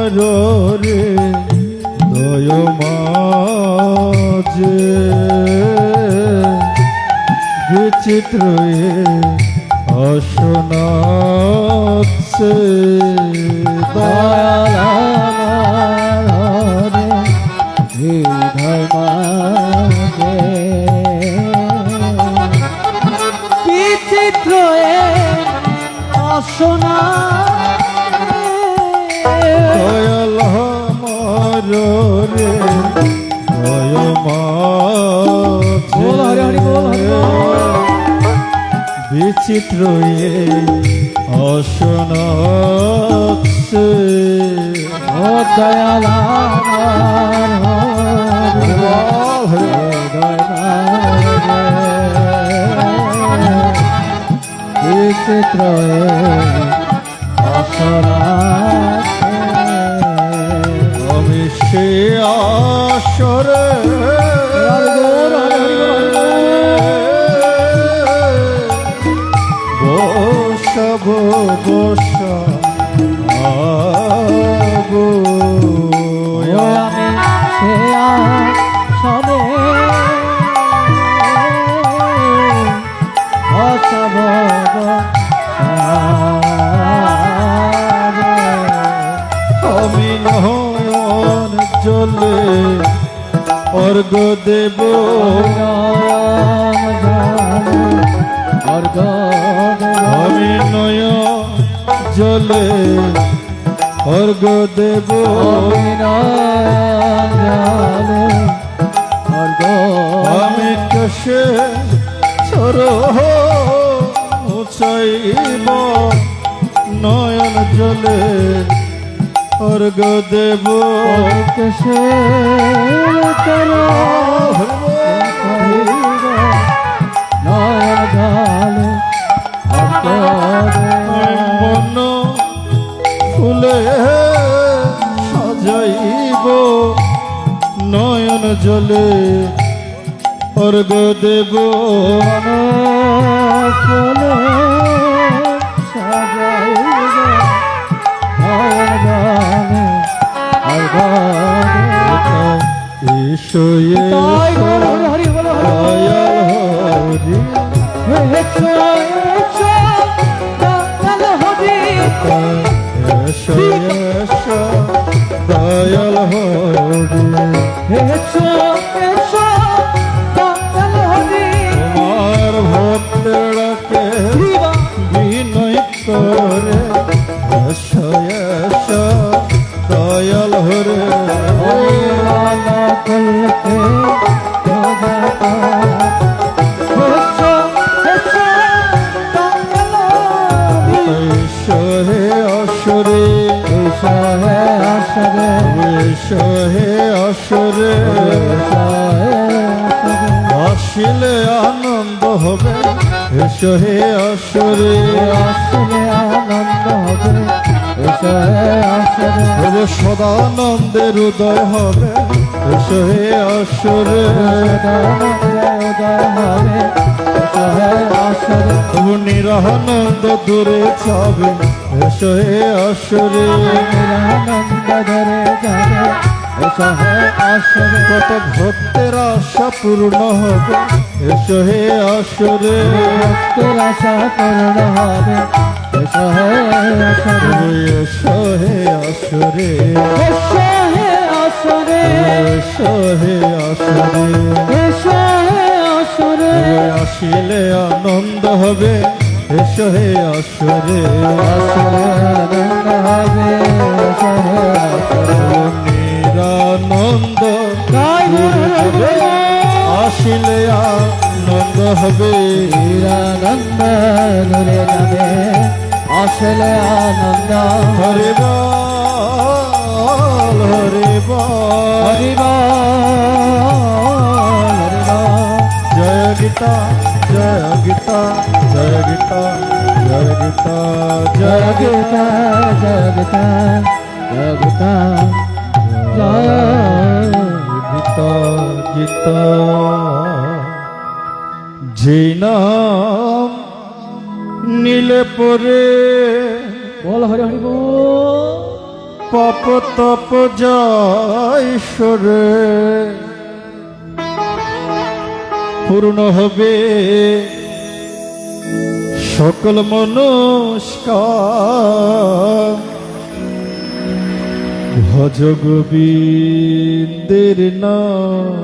রে দয় মাঝে বিচিত্র অশোনাচ্ছে দয়াল আমার হৃদয় মাঝে বিচিত্র অশোনা দয়াল আমার রে দয় মাঝে বিচিত্র অশোনাচ্ছে ও দয়াল আমার হৃদয় মাঝে বিচিত্র অশোনা আমি সে আসরে বসব বসাবো আমি সে আসনে বসাব আমি নয়ন জলে অর্ঘ দেব আমি নয়ন জলে অর্ঘ দেব আমি কষে সর চাইব নয়ন জলে অর্ঘ দেব সে মন ফুলে সাজাইব নয়ন জলে অর্ঘ দেব এসো দয়াল হরি এসো এসো দয়াল হরি তোমার ভক্তরাকে বিনয় করে এসো এসো দয়াল হরে হে অসরে হে অসরে আসিলে আনন্দ হবে এসো হে অসরে আসলে আনন্দ হবে তবে সদানন্দের উদয় হবে এসো হে অসরে তবু নিরানন্দ দূরে যাবে এসো হে অসরে কত ভক্তের আশা পূর্ণ হবে এসো হে অসরে আশা পূর্ণ হবে এসো হে অসরে এসো হে আসরে এসো হে অসরে এসো হে আসরে আসিলে আনন্দ হবে এসো হে অসরে আনন্দ হবে এসো হে আসরে নিরানন্দ আসিলে আনন্দ হবে নিরানন্দ ঘুরে যাবে আসলে আনন্দ হরে বল হরে বল হরি বল জয় গীতা জয় গীতা জয় গীতা জয় গীতা জয় গীতা জয় গীতা জয় গীতা জয় গীতা গীতা যে নাম নীলে পরে বল হরি হরি বল পাপ তপ যায় সরে, পূর্ণ হবে সকল মনস্কার। ভজ গোবিন্দের নাম।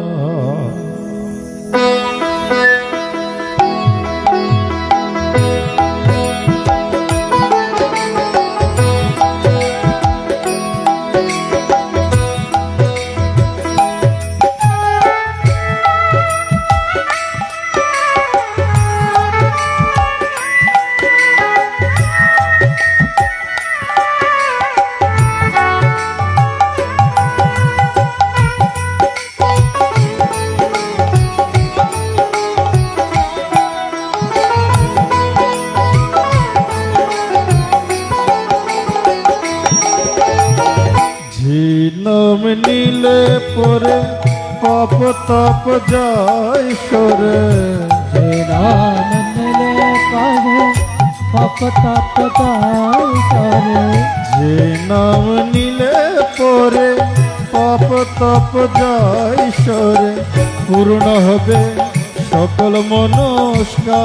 নাম নিলে পরে পাপ তাপ যায় সরে, যে নাম নিলে পরে পাপ তাপ যায় সরে, যে নাম নিলে পরে পাপ তাপ যায় সরে, পূর্ণ হবে সকল মনস্কার।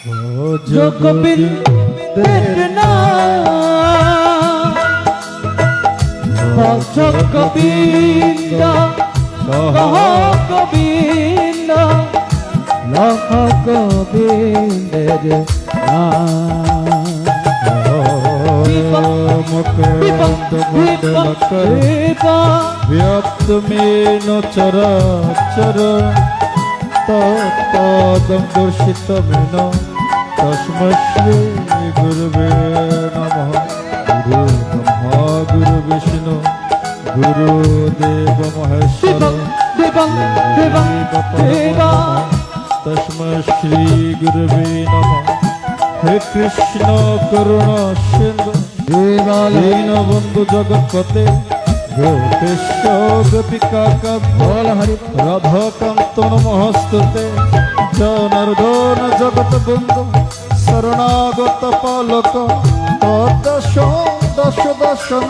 ভজ গোবিন্দের নাম, ভজ গোবিন্দ, কহ গোবিন্দ, লখ গোবিন্দের নাম। व्याप्त में न चराचर, तत्पादं दर्शितमेन तस्मै श्री गुरुवे नमः। गुरु ब्रह्मा गुरु विष्णु गुरुदेव महेश्वर, तस्मै श्री गुरुवे नमः। हे कृष्ण करुणा सिंधु दीनबंधु जगत्पते, गोपेश गोपिका बोल हरि राधाकांत नमस्तुते। जनार्दन जगत बंधु शरणागत पालक, तदश दश दशन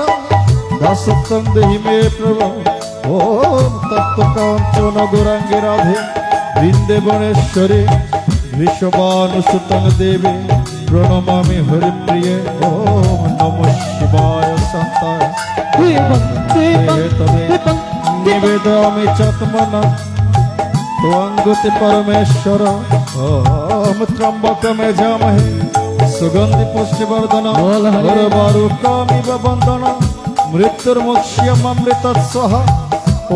दासत्वं देहि मे प्रभु। ओम तप्त कांचन गौरांगी राधे वृंदेवनेश्वरी वृषभानुसुतं देवी प्रणमामि हरिप्रिये। ओम नमः शिवाय शांताय निवेदयामि चात्मना त्वंगति परमेश्वर। ओम त्र्यंबकं यजामहे सुगंधि पुष्टिवर्धनम् उर्वारुकमिव बन्धनम् मृत्युर्मुक्ष्यमृतस्वः।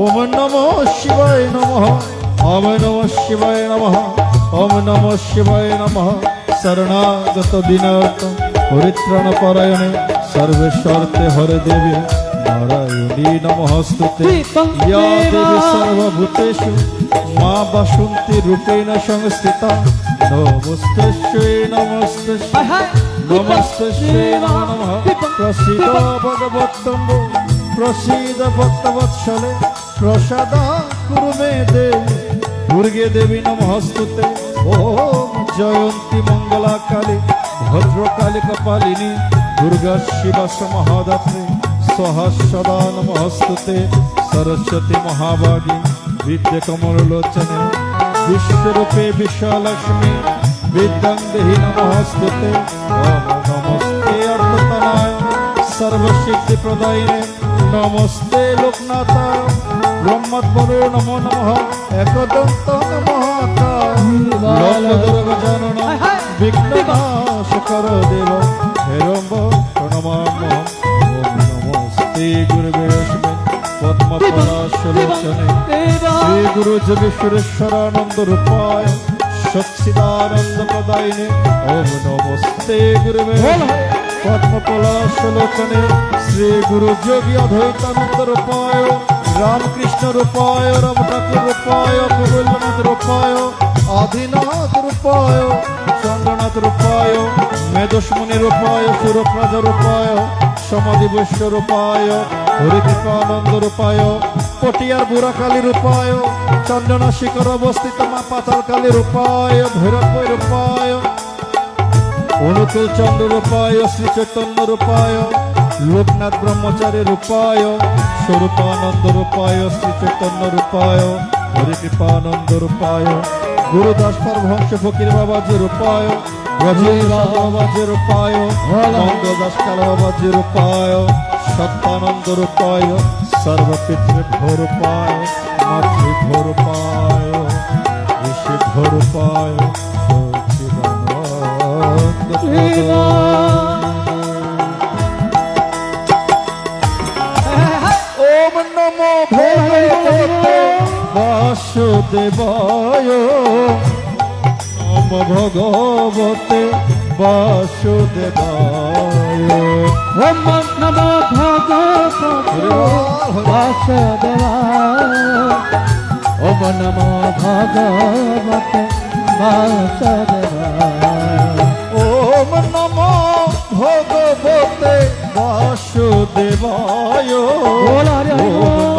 ओम नमः शिवाय नमः। ओम नमः शिवाय नमः। ओम नमः शिवाय नमः। शरणागत दीनार्थ परित्राण परायणे सर्वेश्वरते हरे देवी नारायणी नमोस्तुते। या देवी सर्वभूतेषु मां वसन्ति रूपेण संस्थिता। नमस्तेश्वै नमस्तेश्वै नमस्तेश्वै नमः। प्रसीद भगवत्तम्बो प्रसीद भक्तवत्सले प्रसाद कुरु मे देवी दुर्गे देवी नमोस्तुते। ओम जयंती मंगला काली भद्रकाली कपालिनी दुर्गा शिवा महादात्री स्वाहा सदा नमोस्तुते। सरस्वती महाभागी विद्या कमलोचने विश्वरूपे विश्वलक्ष्मी विद्यां देहि नमोस्तुते। ओम नमस्ते अर्थतनाय सर्वसिद्धि प्रदायिने नमस्ते लोकनाथाय ब्रह्मत्वरो नमो नमः। एकदन्त महाकाय लोकदुर्गजाननं विघ्ननाशकर देव हेरम्ब प्रणमाम्यहम्। ओम नमस्ते गुरुवे पद्मपलाशलोचने श्री गुरु जगेश्वरेश्वरानंद रूपाय सच्चिदानंद प्रदायिने। ओम नमस्ते गुरुवे पद्मपलाशलोचने श्री गुरु योगी अद्वैतानंद रूपाय रामकृष्ण रूपाय राम ठाकुर रूपाय प्रबलनाथ रूपाय आदिनाथ रूपाय चंद्रनाथ रूपाय मेधस्मुनि रूपाय सुरप्राज रूपाय समाधिवैश्य रूपाय हरिकृपानंद रूपाय पटियार बुराकाली रूपाय चंदना शिखर अवस्थित मां पाताल काली रूपाय भैरव रूपाय অনুকূল চন্দ্র রূপায় শ্রী চৈতন্য রূপায় লোকনাথ ব্রহ্মচারী রূপায় স্বরূপানন্দ রূপায় শ্রী চৈতন্য রূপায় হরিকৃপানন্দ রূপায় গুরুদাস পরমহংস ফকির বাবাজি রূপায় ব্রজেন্দ্র বাবাজি রূপায় মঙ্গলদাস কাল বাবাজি রূপায় সত্যানন্দ রূপায় সর্বপিতৃভ্য রূপায় মাতৃভ্য রূপায় ঋষিভ্য রূপায় ওম নমো ভগবতে বাসুদেবায় নম ভগবতে বাসুদেবায় ওম নমো ভগবতে বাসুদেবায় ওম নমো ভগবতে বাসুদেবায় ওম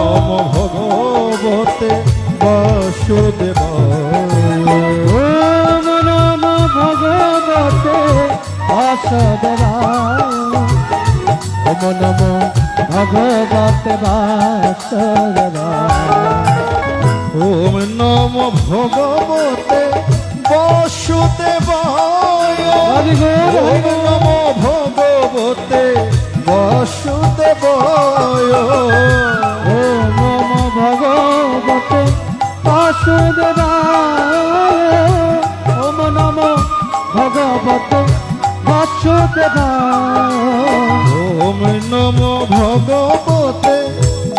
নমো ভগবতে বাসুদেবায় ওম নমো ভগবতে বাসুদেবায় ওম নমো ভগবতে বাসুদেবায় ওম নমো ভগবতে বাসুদেবায় ওম নমো ভগবতে বাসুদেবায় ওম নমো ভগবতে বাসুদেবায় ওম নমো ভগবতে বাসুদেবায় ওম নমো ভগবতে বাসুদেবায় ওম নমো ভগবতে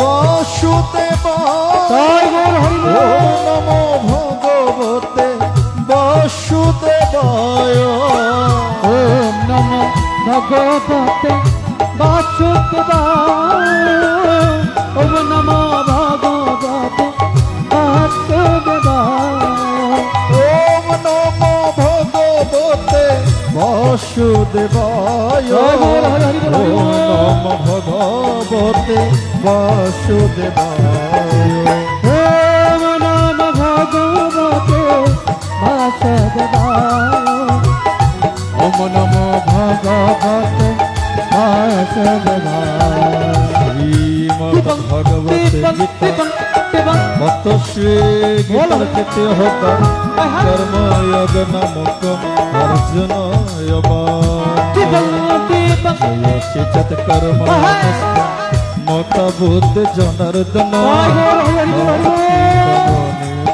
বাসুদেবায় ওম নমো ভগবতে বাসুদেবায় ওম নমো ভগবতে বাসুদেবায় ওম নমো ভগবতে বাসুদেবায় ওম নমো ভগবতে বাসুদেবায় ওম নমো ভগবতে বাসুদেবায় ওম নমো ভগবতে বাসুদেবায় ওম নমো ভগবতে বাসুদেবায় শ্রীমদ্ ভগবতে গীতা মত শ্রী গীতার তৃতীয় হোতা কর্ময়োগ নামক অর্জুন জয় শ্রীচত কর্ম মত বুদ্ধ জনার্দন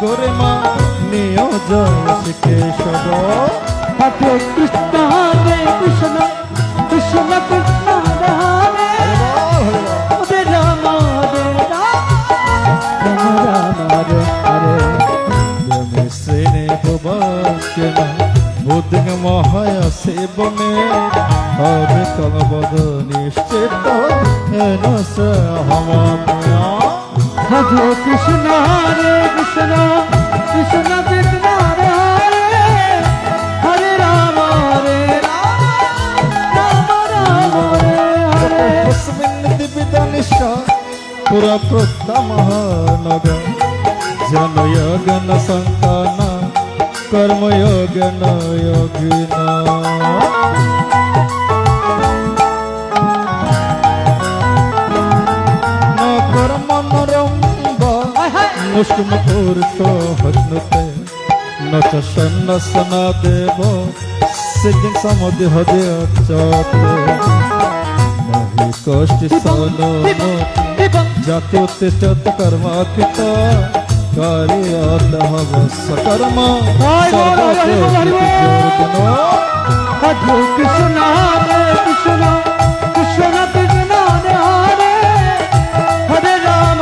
গোরে মা নিয়োজ কেশব হরে কৃষ্ণ হরে কৃষ্ণ কৃষ্ণ কৃষ্ণ হরে হরে রাম হরে রাম রাম হরে হরে শ্রেণী প্রবাসেন বুদ্ধ মহায়া সেবনে হবে কলবদ নিশ্চিত এনস হমাময়া হরে কৃষ্ণ হরে কৃষ্ণ কৃষ্ণ কৃষ্ণ হরে হরে হরে রাম রাম রাম হরে হরে তস্মিন দিবিদানিশা পুরা প্রত্তমহানগ জনয়োগন সন্তান কর্ময়োগন যোগিনা ন কর্মনরম্ব মুষ্টিমুখুর্ষ হস্নুতে ন চ সন্ন্যাসনা দেব সিদ্ধিং সমধি হদে চতে মহি কষ্টি সনো জাতি উত্তিষ্ঠত কর্মাকৃত কারিয়ত হবস কর্ম সর্বতে বিজয়র্গণ হরে কৃষ্ণ হরে কৃষ্ণ কৃষ্ণ কৃষ্ণ হরে হরে হরে রাম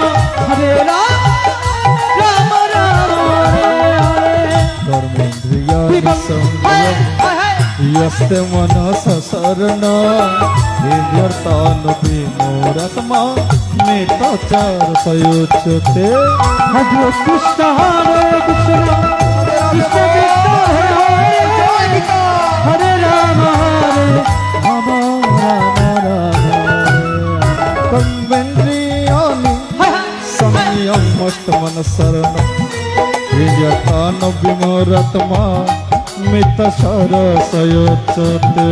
রাম রাম হরে হরে কর্মেন্দ্রিয়াণি সংযম यस्ते मनस शरण इंद्रियर्थान विमूढात्मा मेताचार सयोच्यते हरे कृष्ण कृष्ण कृष्ण हरे हरे हरे राम राम कर्मेन्द्रियाणि संयमस्त मन शरण इंद्रियर्थान विमूढात्मा মিথ্যা সরসয়োচ্যতে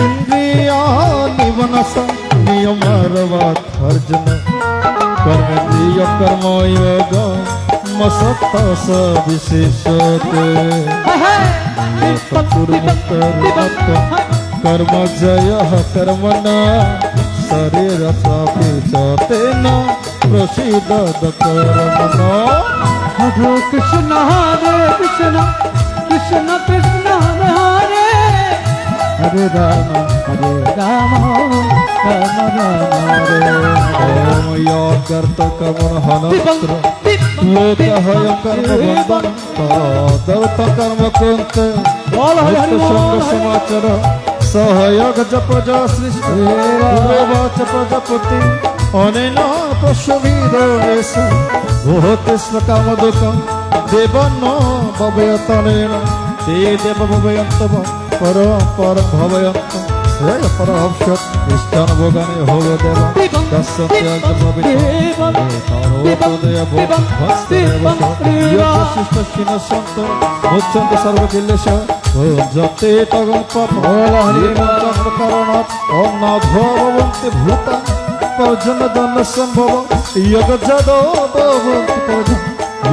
ইন্দ্রিয়ানি মনস নিয়মার্বাথর্জুন কর্মেন্দ্রিয় কর্ময়োগ মসত্তস বিশেষতে कर्म जय कर्मण शरीर तेन प्रसिद्ध कर्मण हरे कृष्ण कृष्ण कृष्ण हरे हरे राम राम राम हरे ओम यर्त कर्मण हनत्र लोकहय कर्म बंधन तदर्थ कर्म कुंत संग समाचार सहयोग जप सृष्टिवाच प्रजापति अनेन पशुभिदेश भूति काम दुःखम देवन भवयतनेन ते देव भवयन्तव पर पर भवयन्त श्रेय परभक्षत इष्टान भोगानि होव देव दस्यन्त्यज भविष्यशिष्टशिनसन्त मुच्यन्त सर्वकिल्लेश जते तगं पापकारणात् अन्नाद्भवन्ति भूता पर्जन्यदन्न सम्भव यगजदो भवन्ति पर्जन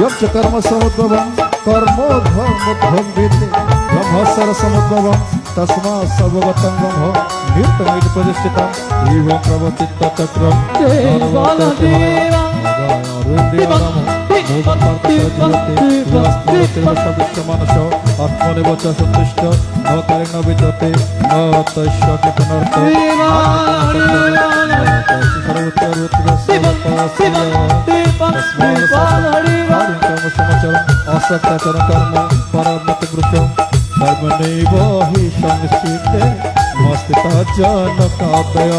यच्च कर्म समुद्भवं कर्मोद्भवं विद्धि ब्रह्मसर समुद्भवं तस्मात् सर्वगतं ब्रह्म नित्यमिति प्रतिष्ठितं एवं प्रवर्तित चक्रं आत्मनेव च सन्तुष्ट न कारेण विद्यते न तस्य कृतनर्थ असत्याचरण कर्म परमति पुरुषं कर्मणैव हि संस्थिते मस्तिता जनकादय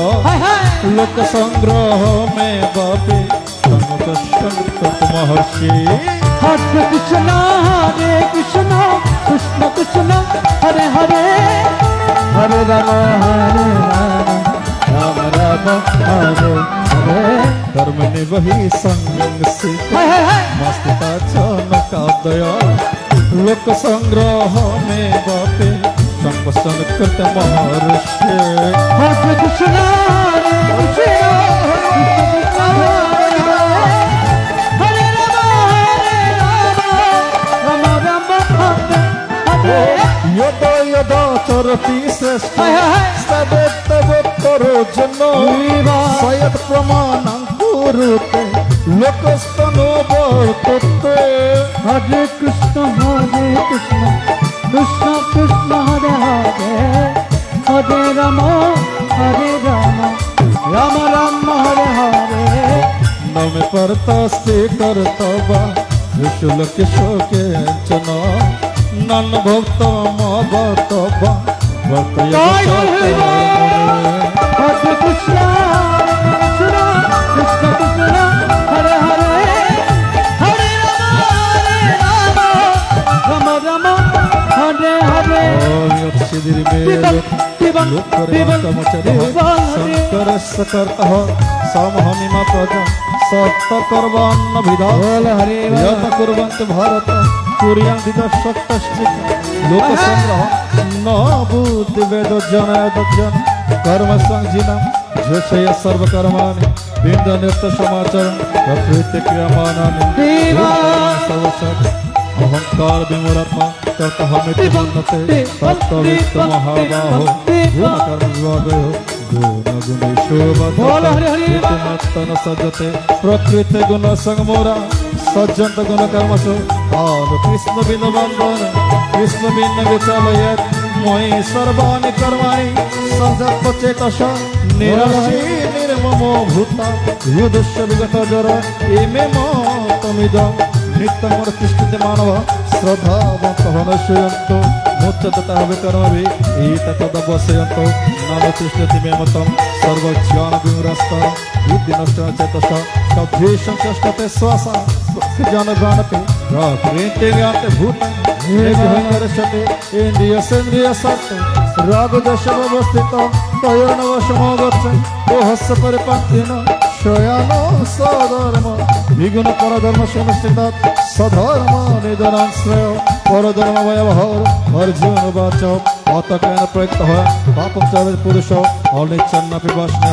लोक संग्रह में बापे संत महर्षि हरे कृष्ण कृष्ण कृष्ण हरे हरे हरे राम राम राम हरे हरे कर्मणि वही संस्थिते मस्तिता जनकादय लोक संग्रह में बापे संपसन कृत महर्षि हरे कृष्ण हरे राम राम हरे यदा यदा चरति श्रेष्ठ तदेतवोत्तरो जनो सयत् प्रमाणं कुरुते लोकस्तनो वर्तते हरे कृष्ण कृष्ण कृष्ण हरे हरे हरे राम राम राम हरे हरे न मे परतस्ते कर्तव्य ऋषुलोक शोके च नन भक्तम भक्तव्य वर्तय हरे कृष्ण कृष्ण कृष्ण हरे हरे हरे राम राम हरे हरे शंकर सकर्तः समहमिमा प्रजा सप्तकर्वान्न विधान यत कुर्वन्त भारत कुर्यान्धिदशक्तश्चित् लोकसंग्रह न बुद्धिवेदो जनयदजन कर्म संजीनम झषय सर्वकर्माणि बिंद नृत्य समाचारं प्रकृति क्रियमाणानि सर्वसत् अहंकार विमूढात्मा तर्कहमिति मन्यते तत्त्ववित्त महाबाहो गुणकर्म विभागयो गुणगुणेषु बद्धः सज्जते प्रकृति गुण संगमोरा सज्जन्त गुण कर्मसु आनु कृष्ण बिन बंधन कृष्ण बिन विचलयत् मयि सर्वाणि कर्माणि सजत्व चेतस निरशी निर्ममो भूता युद्धस्य विगत जर इमे मतमिदं नित्यमर्तिष्ठते मानव श्रद्धावन्तः नश्यन्तो मुच्यते विकर्मभिः एतदवश्यन्तो नानुतिष्ठति मे मतं सर्वज्ञानविमूढस्थ बुद्धिनष्टः चेतसः कभ्येषं चेष्टते श्वासा जनगणते प्रकृतिव्याप्ते भूतं निर्भयर्षते इन्द्रियसेन्द्रियसत्ते रागदशमवस्थितं तयोर्नवशमो गच्छन् दोहस्य परिपन्थिनो দর্শয়ান সধর্ম বিগুণ পরধর্ম সুনিশ্চিত সধর্ম নিধনান শ্রেয় পরধর্ম ভয়াবহর অর্জুন বাচ অতকেন প্রয়ুক্ত হয় পাপম চরে পুরুষ অনিচ্ছন্ন পিবাস্ন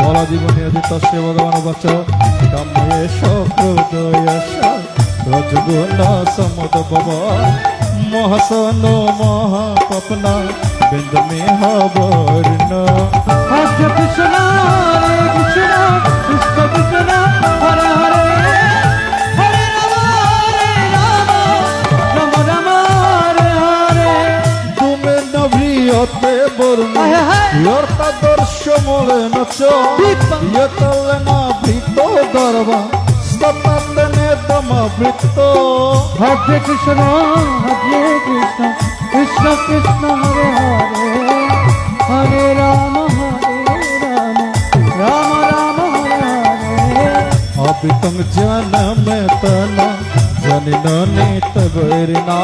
বল জীবন নিয়োজিত শ্রী ভগবান বাচ কাম্যেশ হৃদয়েশ রজগুণ সমুদ ভব মহাসন মহাপপনা বিন্দ মে হবর্ণ হরে কৃষ্ণ হরে কৃষ্ণ কৃষ্ণ কৃষ্ণ হরে হরে হরে রাম রাম রাম হরে হরে তুমি নভ্রিয়তে বর্ণ হায় হায়। ইয়র্তা দর্শ মলে নচ দীপা। ইয়তলে না ভৃত গর্বা স্ততাতে নেতম বৃত্ত হরে কৃষ্ণ হরে কৃষ্ণ কৃষ্ণ কৃষ্ণ হরে হরে হরে রাম রাম রাম হরে হরে অপিতং জনম তন জনিন নিত বৈরিনা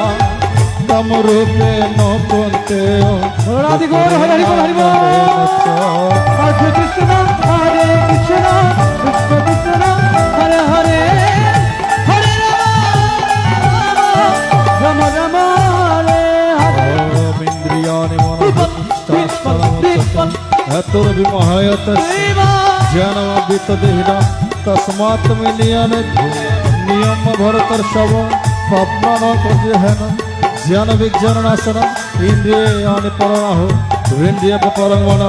তম রূপে ন কুন্তে রাধে গৌর হরে হরি হরি বল হরে কৃষ্ণ হরে কৃষ্ণ কৃষ্ণ কৃষ্ণ হরে হরে হরে রাম রাম হরে হরে ইন্দ্রিয়াণি মনোবুদ্ধিশ্চাস্তরমুচ্যতে এতর্বিমোহয়তস্য জ্ঞানমবিতদেহিনা তস্মাৎ মিলিয়ান নিয়ম ভরতর শব পাপমান প্রজেহন জ্ঞান বিজ্ঞান নাশন ইন্দ্রিয়াণি পরমাহ ইন্দ্রিয় পরং মন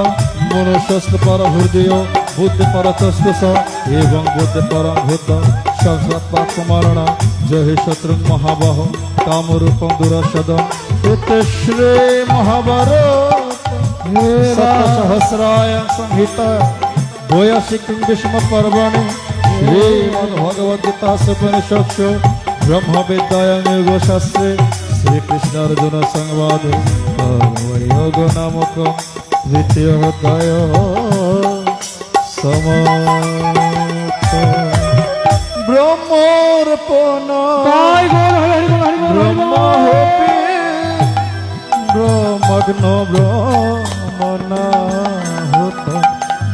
মনুষ্যস্ত পর হৃদয় বুদ্ধি পরতস্তুষ এবং বুদ্ধি পরং ভূত সংসাত্মাত্মরণ জয় শত্রু মহাবহ কামরূপং দুরসদম শ্রী মহাভারত সহস্রায় সংহিতা বৈয়াসিকং ভীষ্ম পর্বণি শ্রীমদ্ভগবদ্গীতা উপনিষৎসু ব্রহ্ম বিদ্যায়াং যোগশাস্ত্রে শ্রীকৃষ্ণ অর্জুন সংবাদ কর্মযোগ নামক তৃতীয় অধ্যায় সমাপ্ত ব্রহ্মর্পণ জয় গৌর হরে হরি হরি বল ব্রহ্ম হপি ব্রহ্মগ্ন ব্রহ্মনাহুত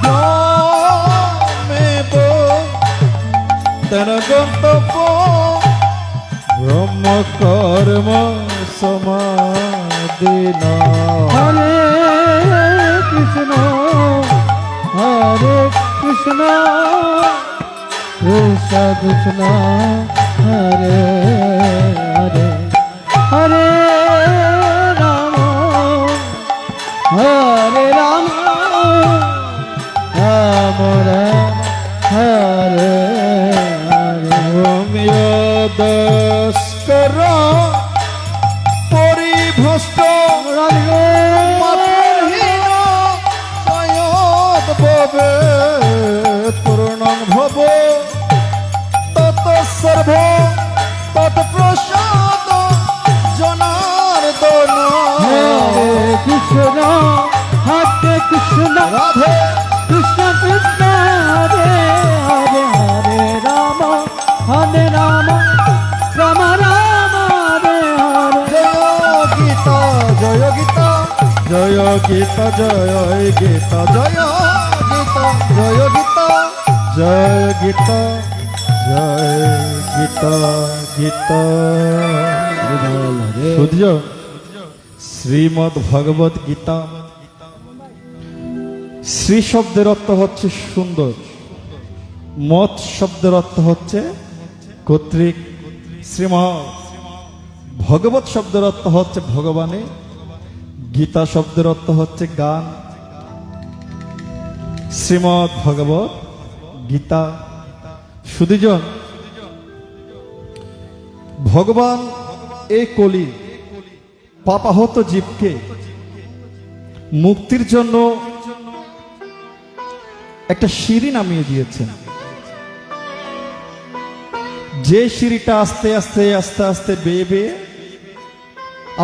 ব্রহ্মেব তন গন্তব্য ব্রহ্ম কর্ম সমাধিনা হরে কৃষ্ণ হরে কৃষ্ণ কৃষ্ণ কৃষ্ণ হরে হরে হরে রাম হরে রাম রাম রাম হরে হরে ভূমিয়দস্কর পরিভ্রষ্ট মাতৃহীন সয়দ ভবে পূর্ণং ভব তত সর্ব তৎপ্রসাদ জনার্দন হরে কৃষ্ণ হরে কৃষ্ণ রাধে কৃষ্ণ কৃষ্ণ হরে হরে হরে রাম রাম রাম হরে হরে জয় গীতা জয় গীতা জয় গীতা জয় গীতা জয় গীতা জয় গীতা জয় গীতা গীতা সূর্য শ্রীমদ ভগবত গীতা শ্রী শব্দের অর্থ হচ্ছে সুন্দর, মত শব্দের অর্থ হচ্ছে কর্তৃক, শ্রীমৎ ভগবত শব্দের অর্থ হচ্ছে ভগবানে, গীতা শব্দের অর্থ হচ্ছে গান। শ্রীমৎ ভগবত গীতা। সুধীজন, ভগবান এই কলি পাপাহত জীবকে মুক্তির জন্য একটা সিঁড়ি নামিয়ে দিয়েছেন। যে সিঁড়িটা আস্তে আস্তে আস্তে আস্তে বেয়ে বেয়ে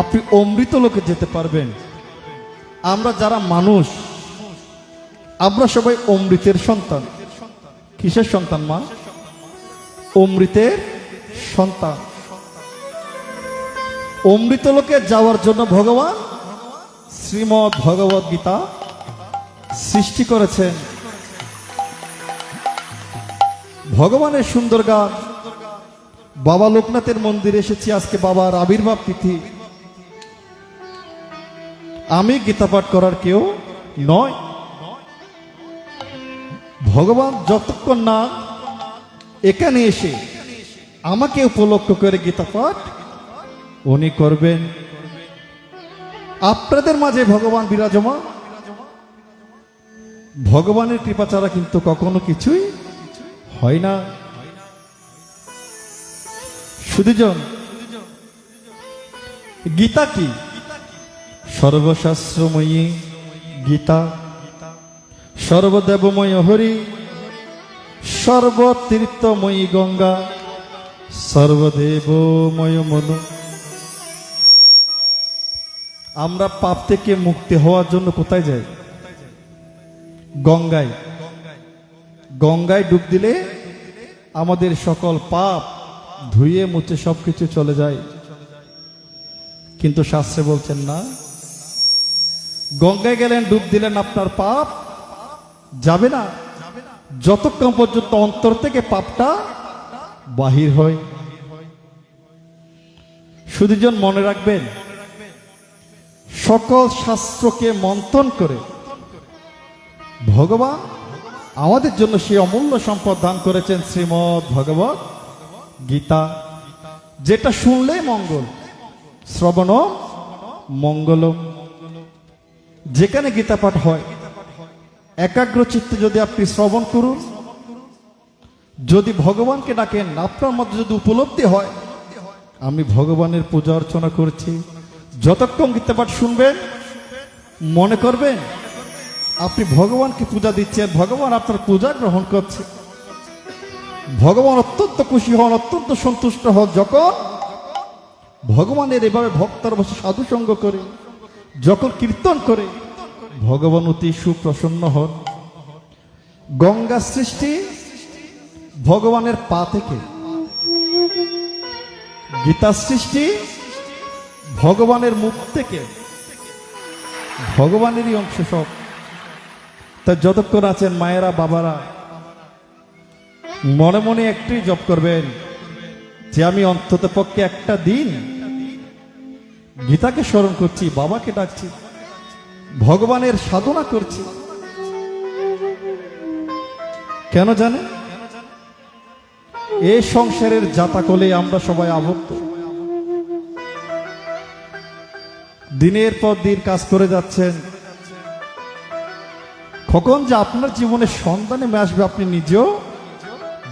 আপনি অমৃত লোকে যেতে পারবেন। আমরা যারা মানুষ, আমরা সবাই অমৃতের সন্তান। কিসের সন্তান মা? অমৃতের সন্তান। অমৃত লোকে যাওয়ার জন্য ভগবান শ্রীমৎ ভগবত গীতা সৃষ্টি করেছেন। ভগবানের সুন্দর গান। বাবা লোকনাথের মন্দিরে এসেছি, আজকে বাবার আবির্ভাব তিথি। আমি গীতা পাঠ করার কেউ নয়। ভগবান যতক্ষণ না এখানে এসে আমাকে উপলক্ষ করে গীতা পাঠ উনি করবেন। আপনাদের মাঝে ভগবান বিরাজমান। ভগবানের কৃপা ছাড়া কিন্তু কখনো কিছুই হয় না। সুধীজন, গীতা কি? সর্বশাস্ত্রময়ী গীতা, সর্বদেবময় হরি, সর্বতীর্থময়ী গঙ্গা, সর্বদেবময় মনু। আমরা পাপ থেকে মুক্তি হওয়ার জন্য কোথায় যাই? গঙ্গায়। গঙ্গায় ডুব দিলে আমাদের সকল পাপ ধুয়ে মুছে সবকিছু চলে যায়। কিন্তু শাস্ত্রে বলছেন না, গঙ্গায় গেলেন, ডুব দিলেন, আপনার পাপ যাবে না যতক্ষণ পর্যন্ত অন্তর থেকে পাপটা বাহির হয়। সুধীজন, মনে রাখবেন, সকল শাস্ত্রকে মন্থন করে ভগবান আমাদের জন্য সেই অমূল্য সম্পদ দান করেছেন, শ্রীমদ্ ভগবত গীতা, যেটা শুনলেই মঙ্গল। শ্রবণ মঙ্গলম। যেখানে গীতা পাঠ হয়, একাগ্র চিত্তে যদি আপনি শ্রবণ করুন, যদি ভগবানকে ডাকেন, আপনার মধ্যে যদি উপলব্ধি হয় আমি ভগবানের পূজা অর্চনা করছি, যতক্ষণ গীতা পাঠ শুনবেন মনে করবেন আপনি ভগবানকে পূজা দিচ্ছেন, ভগবান আপনার পূজা গ্রহণ করছে। ভগবান অত্যন্ত খুশি হন, অত্যন্ত সন্তুষ্ট হন যখন ভগবানের এভাবে ভক্তর বসে সাধু সঙ্গ করে, যখন কীর্তন করে, ভগবান অতি সুপ্রসন্ন হন। গঙ্গা সৃষ্টি ভগবানের পা থেকে, গীতা সৃষ্টি ভগবানের মুখ থেকে, ভগবানেরই অংশ সব। তাই যতক্ষণ আছেন মায়েরা, বাবারা, মনে মনে একটাই জপ করবেন যে আমি অন্তত পক্ষে একটা দিন গীতাকে স্মরণ করছি, বাবাকে ডাকছি, ভগবানের সাধনা করছি। কেন জানে? এই সংসারের জাতাকলে আমরা সবাই আবদ্ধ। দিনের পর দিন কাজ করে যাচ্ছেন, কখন যে আপনার জীবনে সন্তান নেমে আসবে আপনি নিজেও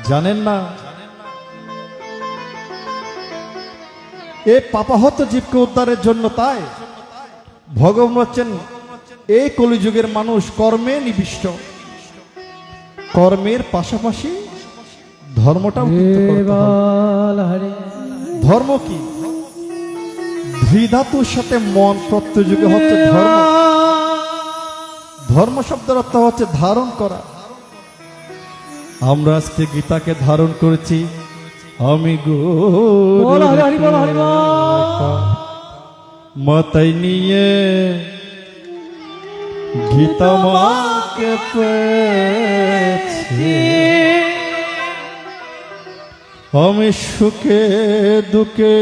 জানেন না। এই পাপাহত জীবকে উদ্ধারের জন্য তাই ভগবান হচ্ছেন এই কলিযুগের মানুষ কর্মে নিবিষ্ট। কর্মের পাশাপাশি ধর্মটাও কিন্তু করতে হবে। ধর্ম কি? ধৃধাতুর সাথে মন প্রত্যযুগে হচ্ছে ধর্ম। ধর্ম শব্দের অর্থ হচ্ছে ধারণ করা। আমরা আজকে গীতাকে ধারণ করেছি। আমি মাথায় নিয়ে গীতা মাকে পেয়েছি, আমি সুখে দুঃখে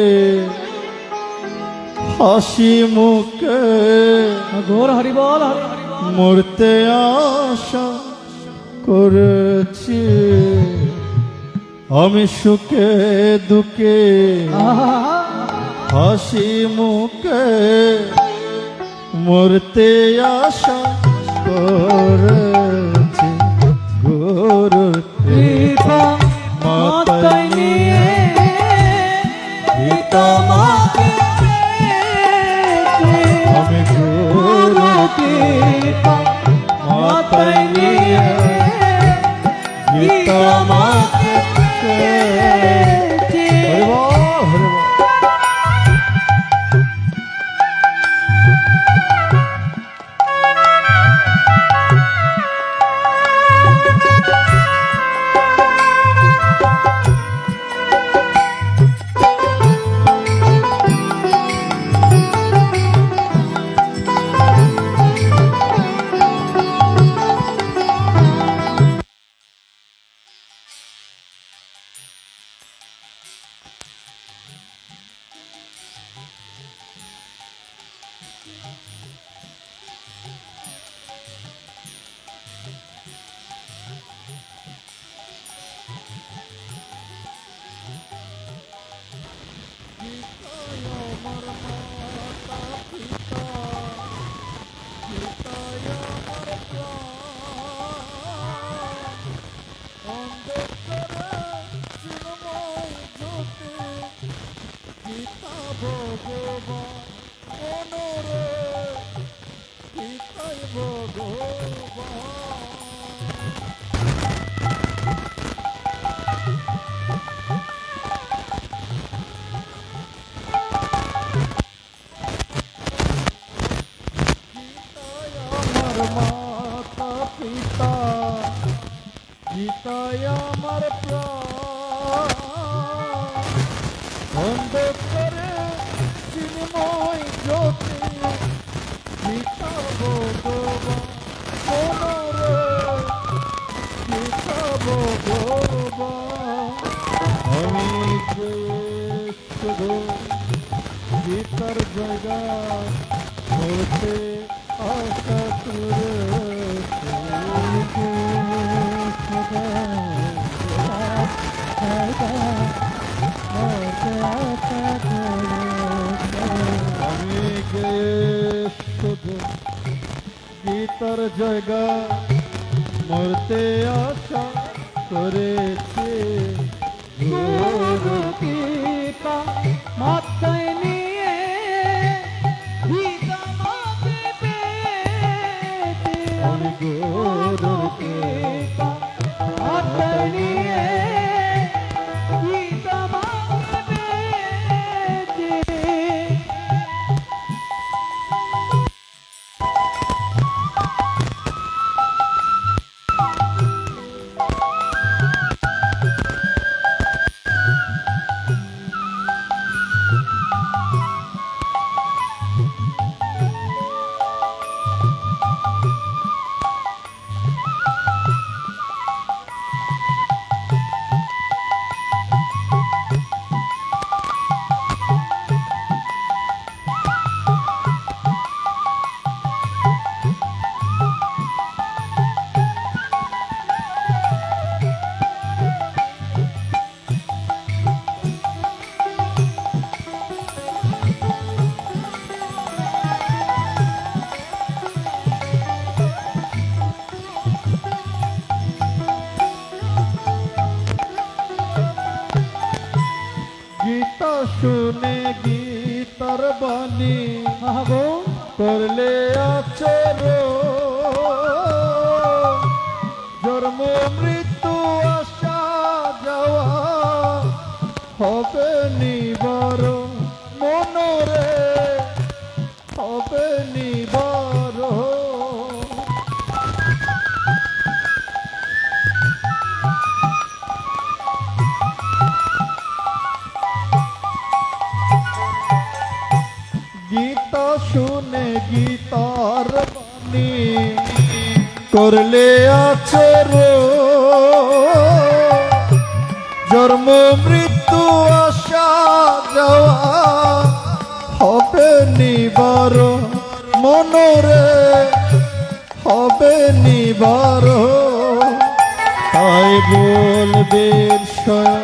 হাসি মুখে ঘোর হরি বল, মরতে আশা করেছি। আমি সুখে দুঃখে হাসি মুখে মরতে আশা করেছি। গুরুর কৃপা মাথায় নিয়ে গীতা মাকে আমি গুরুর কৃপা মাথায় নিয়ে গীতা মাকে পেয়েছি। হরি বল, হরি বল। মাতা পিতা গীতায় আমার প্রাণ অন্ধকারে চিন্ময় জ্যোতি গীতা ভগবান মনরে গীতা ভগবান আমি যে শুধু গীতার জায়গা হতে আশা আমি গে শুধু গীতার জায়গা মরতে আশা করেছে গুরু কৃপা মাথায় নিয়ে গীতা মাকে পেয়েছি আমি গুরু কৃপা মাথায় নিয়ে গীতা মাকে পেয়েছি গীতা শুনে গীতার বাণী মাগো করলে আচর জন্ম মৃত্যু আসা যাওয়া হবে নিবার মনরে হবে নিবার গীতা শুনে গীতার বাণী করলে আচর জন্ম মৃত্যু আসা যাওয়া হবে নিবার মনরে হবে নিবার তাই বলবে স্বয়ং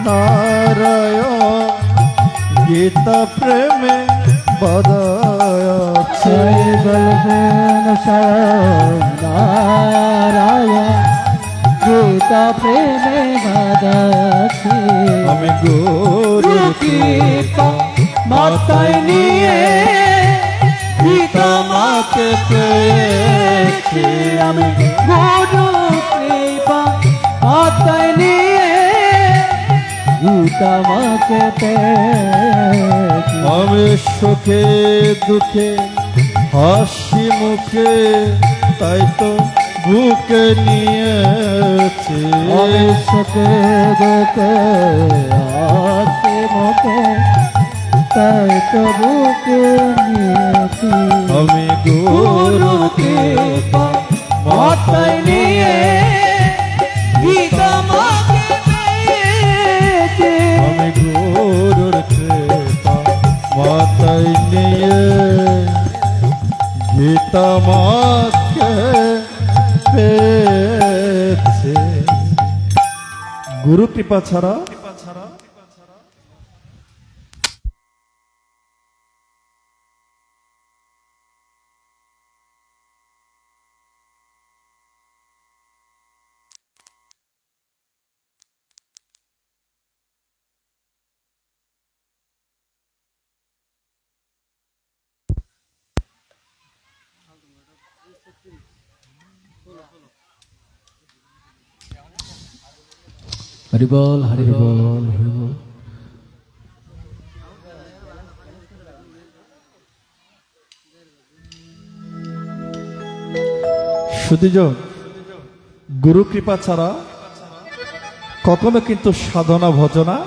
নারায়ণ গীতা প্রেমে বাদায়াছে বলবেন নারায়ণ গীতা প্রেমে বাদাছি আমি গুরু কৃপা মাথায় নিয়ে গীতা মাকে পেয়েছি আমি গুরু কৃপা মাথায় নিয়ে গীতা মাকে পেয়েছি আমি সুখে দুঃখে হাসি মুখে তাই তো বুকে নিয়েছি আমি সুখে দুঃখে হাসি মুখে তাই তো বুকে নিয়েছি আমি গুরু কৃপা মাথায় নিয়ে গীতা মাকে পেয়েছি আমি গুরুর কৃপা মাথায় নিয়ে গীতা মাকে পেয়েছে গুরু কৃপা ছাড়া হরি বল হরি বল হরি বল। শুধুজন গুরু কৃপা ছাড়া কখনো কিন্তু সাধনা ভজনা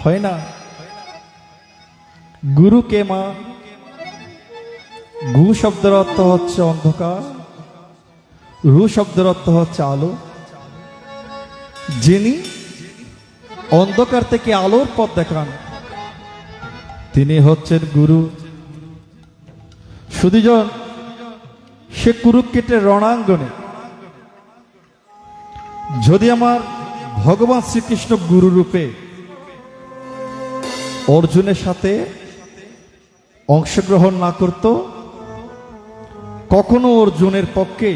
হয় না। গুরু কে মা? গু শব্দের অর্থ হচ্ছে অন্ধকার, রু শব্দের অর্থ হচ্ছে আলো। যিনি অন্ধকার থেকে আলোর পথ দেখান তিনি হচ্ছেন গুরু। শুধুজন সে কুরুক্ষেত্রের রণাঙ্গনে যদি আমার ভগবান শ্রীকৃষ্ণ গুরু রূপে অর্জুনের সাথে অংশগ্রহণ না করত, কখনো অর্জুনের পক্ষে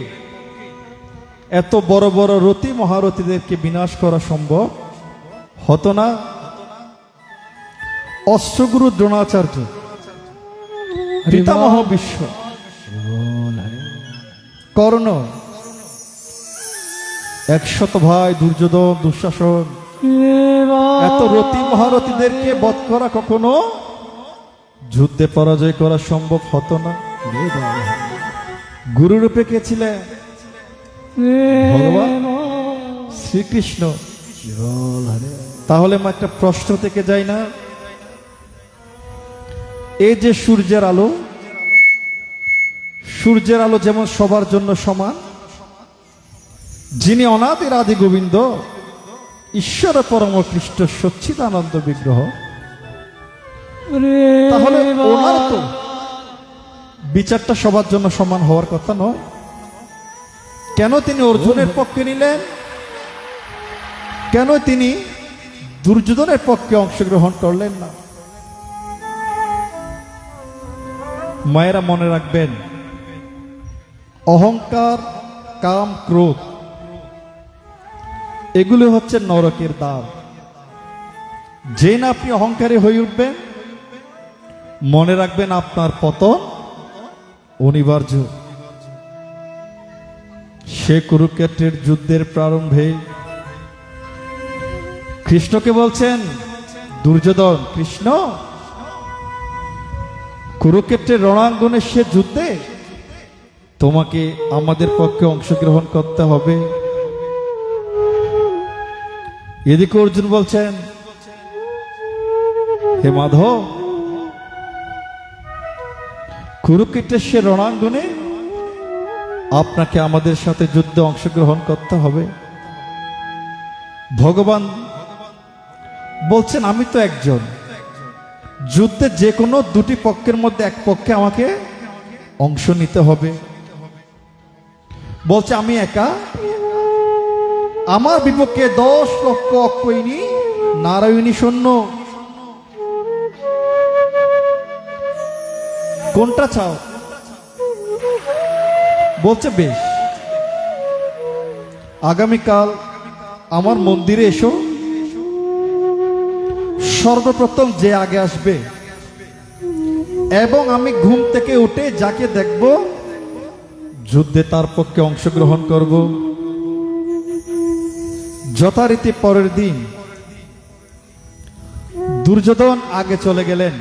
এত বড় বড় রতি মহারথীদেরকে বিনাশ করা সম্ভব হতো না। অশ্বগুরু দ্রোণাচার্য, পিতামহ বিশ্ব, কর্ণ, 100 ভাই দুর্যোধন, দুঃশাসন, এত রতি মহারথীদেরকে বধ করা কখনো যুদ্ধে পরাজয় করা সম্ভব হতো না। গুরুরূপে কে ছিলেন? ভগবান শ্রীকৃষ্ণ। তাহলে একটা প্রশ্ন থেকে যায় না, এই যে সূর্যের আলো, সূর্যের আলো যেমন সবার জন্য সমান, যিনি অনাদির আদি গোবিন্দ ঈশ্বর পরম কৃষ্ণ সচ্চিদানন্দ বিগ্রহ, তাহলে ওনার তো বিচারটা সবার জন্য সমান হওয়ার কথা নয়। কেন তিনি অর্জুনের পক্ষে নিলেন? কেন তিনি দুর্যোধনের পক্ষে অংশগ্রহণ করলেন না? মায়েরা মনে রাখবেন, অহংকার, কাম, ক্রোধ এগুলো হচ্ছে নরকের দ্বার। যে না আপনি অহংকারী হয়ে উঠবেন, মনে রাখবেন আপনার পতন অনিবার্য। সে কুরুক্ষেত্রের যুদ্ধের প্রারম্ভে কৃষ্ণকে বলছেন, দুর্যোধন, কৃষ্ণ কুরুক্ষেত্রের রণাঙ্গনে সে যুদ্ধে তোমাকে আমাদের পক্ষে অংশগ্রহণ করতে হবে। এদিকে অর্জুন বলছেন, হে মাধব, কুরুক্ষেত্রের সে রণাঙ্গনে আপনাকে আমাদের সাথে যুদ্ধে অংশগ্রহণ করতে হবে। ভগবান বলছেন, আমি তো একজন, যুদ্ধে যে কোনো দুটি পক্ষের মধ্যে এক পক্ষে আমাকে অংশ নিতে হবে। বলছে আমি একা, আমার বিপক্ষে 10 লক্ষ অক্ষয়িনী নারায়ণী সৈন্য। কোনটা চাও? বলছে বেশ, আগামীকাল আমার মন্দিরে এসো, সর্বপ্রথম যে আগে আসবে এবং আমি ঘুম থেকে উঠে যাকে দেখব যুদ্ধে তার পক্ষে অংশগ্রহণ করব। যথারীতি পরের দিন দুর্যোধন আগে চলে গেলেন,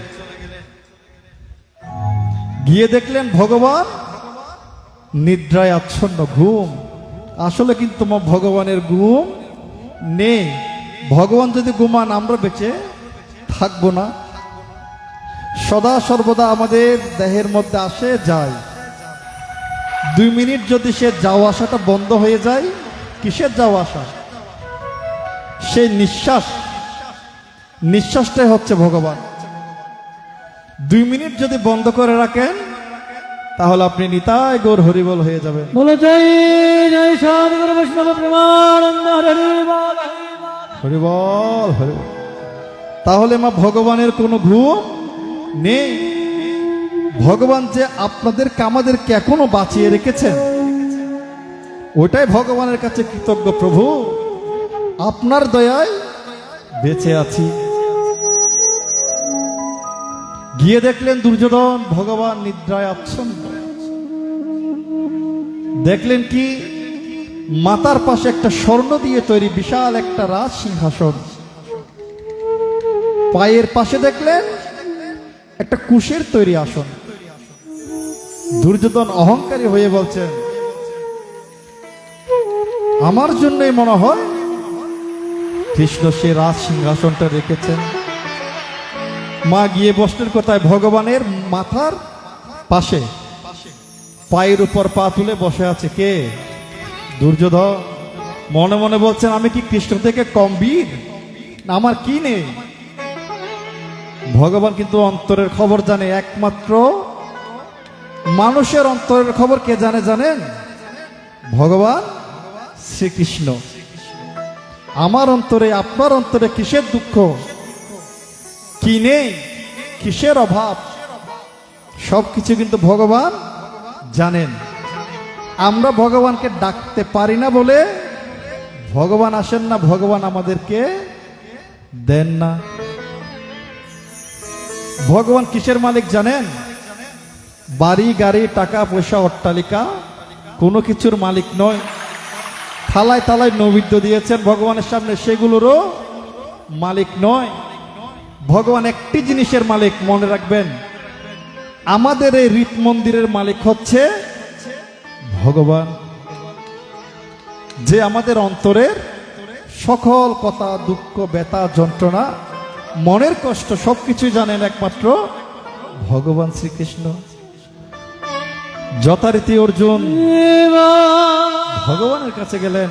গিয়ে দেখলেন ভগবান নিদ্রায় আচ্ছন্ন, ঘুম। আসলে কিন্তু ভগবানের ঘুম নেই। ভগবান যদি ঘুমান আমরা বেঁচে থাকবো না। সদা সর্বদা আমাদের দেহের মধ্যে আসে যায়। 2 মিনিট যদি সে যাওয়া আসাটা বন্ধ হয়ে যায়, কিসের যাওয়া আসা? সেই নিঃশ্বাসটাই হচ্ছে ভগবান। 2 মিনিট যদি বন্ধ করে রাখেন তাহলে আপনি নিতাই গৌর হরিবল হয়ে যাবেন। বলো জয় জয় সাধুগুরু বৈষ্ণব প্রেমানন্দ হরি বল হরিবল হরিবল। তাহলে ভগবানের কোনো ঘুম নেই। ভগবান যে আপনাদেরকে আমাদেরকে এখনো বাঁচিয়ে রেখেছেন, ওটাই ভগবানের কাছে কৃতজ্ঞ। প্রভু, আপনার দয়ায় বেঁচে আছি। গিয়ে দেখলেন দুর্যোধন ভগবান নিদ্রায় আচ্ছন্ন। দেখলেন কি মাতার পাশে একটা স্বর্ণ দিয়ে তৈরি বিশাল একটা রাজ সিংহাসন, পায়ের পাশে দেখলেন একটা কুশের তৈরি আসন। দুর্যোধন অহংকারী হয়ে বলছেন, আমার জন্যই মনে হয় কৃষ্ণ সে রাজ সিংহাসনটা রেখেছেন। মা গিয়ে বসলেন কোথায়? ভগবানের মাথার পাশে, পায়ের উপর পা তুলে বসে আছে কে? দুর্যোধন। মনে মনে বলছেন, আমি কি কৃষ্ণ থেকে কম বীর? না, আমার কি নেই? ভগবান কিন্তু অন্তরের খবর জানে। একমাত্র মানুষের অন্তরের খবর কে জানে জানেন? ভগবান শ্রীকৃষ্ণ। আমার অন্তরে, আপনার অন্তরে কিসের দুঃখ, কি নেই, কিসের অভাব, সবকিছু কিন্তু ভগবান জানেন। আমরা ভগবানকে ডাকতে পারি না বলে ভগবান আসেন না, ভগবান আমাদেরকে দেন না। ভগবান কিসের মালিক জানেন? বাড়ি গাড়ি টাকা পয়সা অট্টালিকা কোনো কিছুর মালিক নয়। থালায় থালায় নৈবেদ্য দিয়েছেন ভগবানের সামনে, সেগুলোরও মালিক নয়। ভগবান একটি জিনিসের মালিক, মনে রাখবেন, আমাদের এই রীত মন্দিরের মালিক হচ্ছে ভগবান, যে আমাদের অন্তরের সকল কথা, দুঃখ, ব্যথা, যন্ত্রণা, মনের কষ্ট সবকিছু জানেন একমাত্র ভগবান শ্রীকৃষ্ণ। যথারীতি অর্জুন ভগবানের কাছে গেলেন,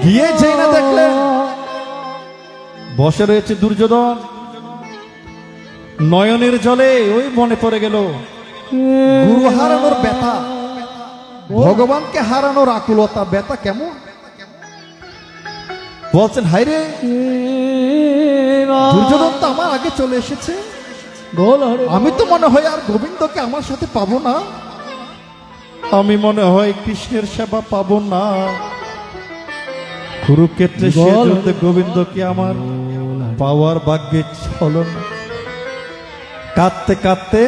গিয়ে যেই না দেখলেন বসে রয়েছে দুর্যোধন, নয়নের জলে ওই মনে পড়ে গেল গুরু হারানোর ব্যথা, ভগবানকে হারানোর আকুলতা, ব্যথা কেমন। বলছেন, হায়রে, দুর্যোধন তো আমার আগে চলে এসেছে, আমি তো মনে হয় আর গোবিন্দকে আমার সাথে পাবো না, আমি মনে হয় কৃষ্ণের সেবা পাবো না। কুরুক্ষেত্রে সে যুদ্ধে গোবিন্দকে আমার পাওয়ার ভাগ্যে হলো না। কাঁদতে কাঁদতে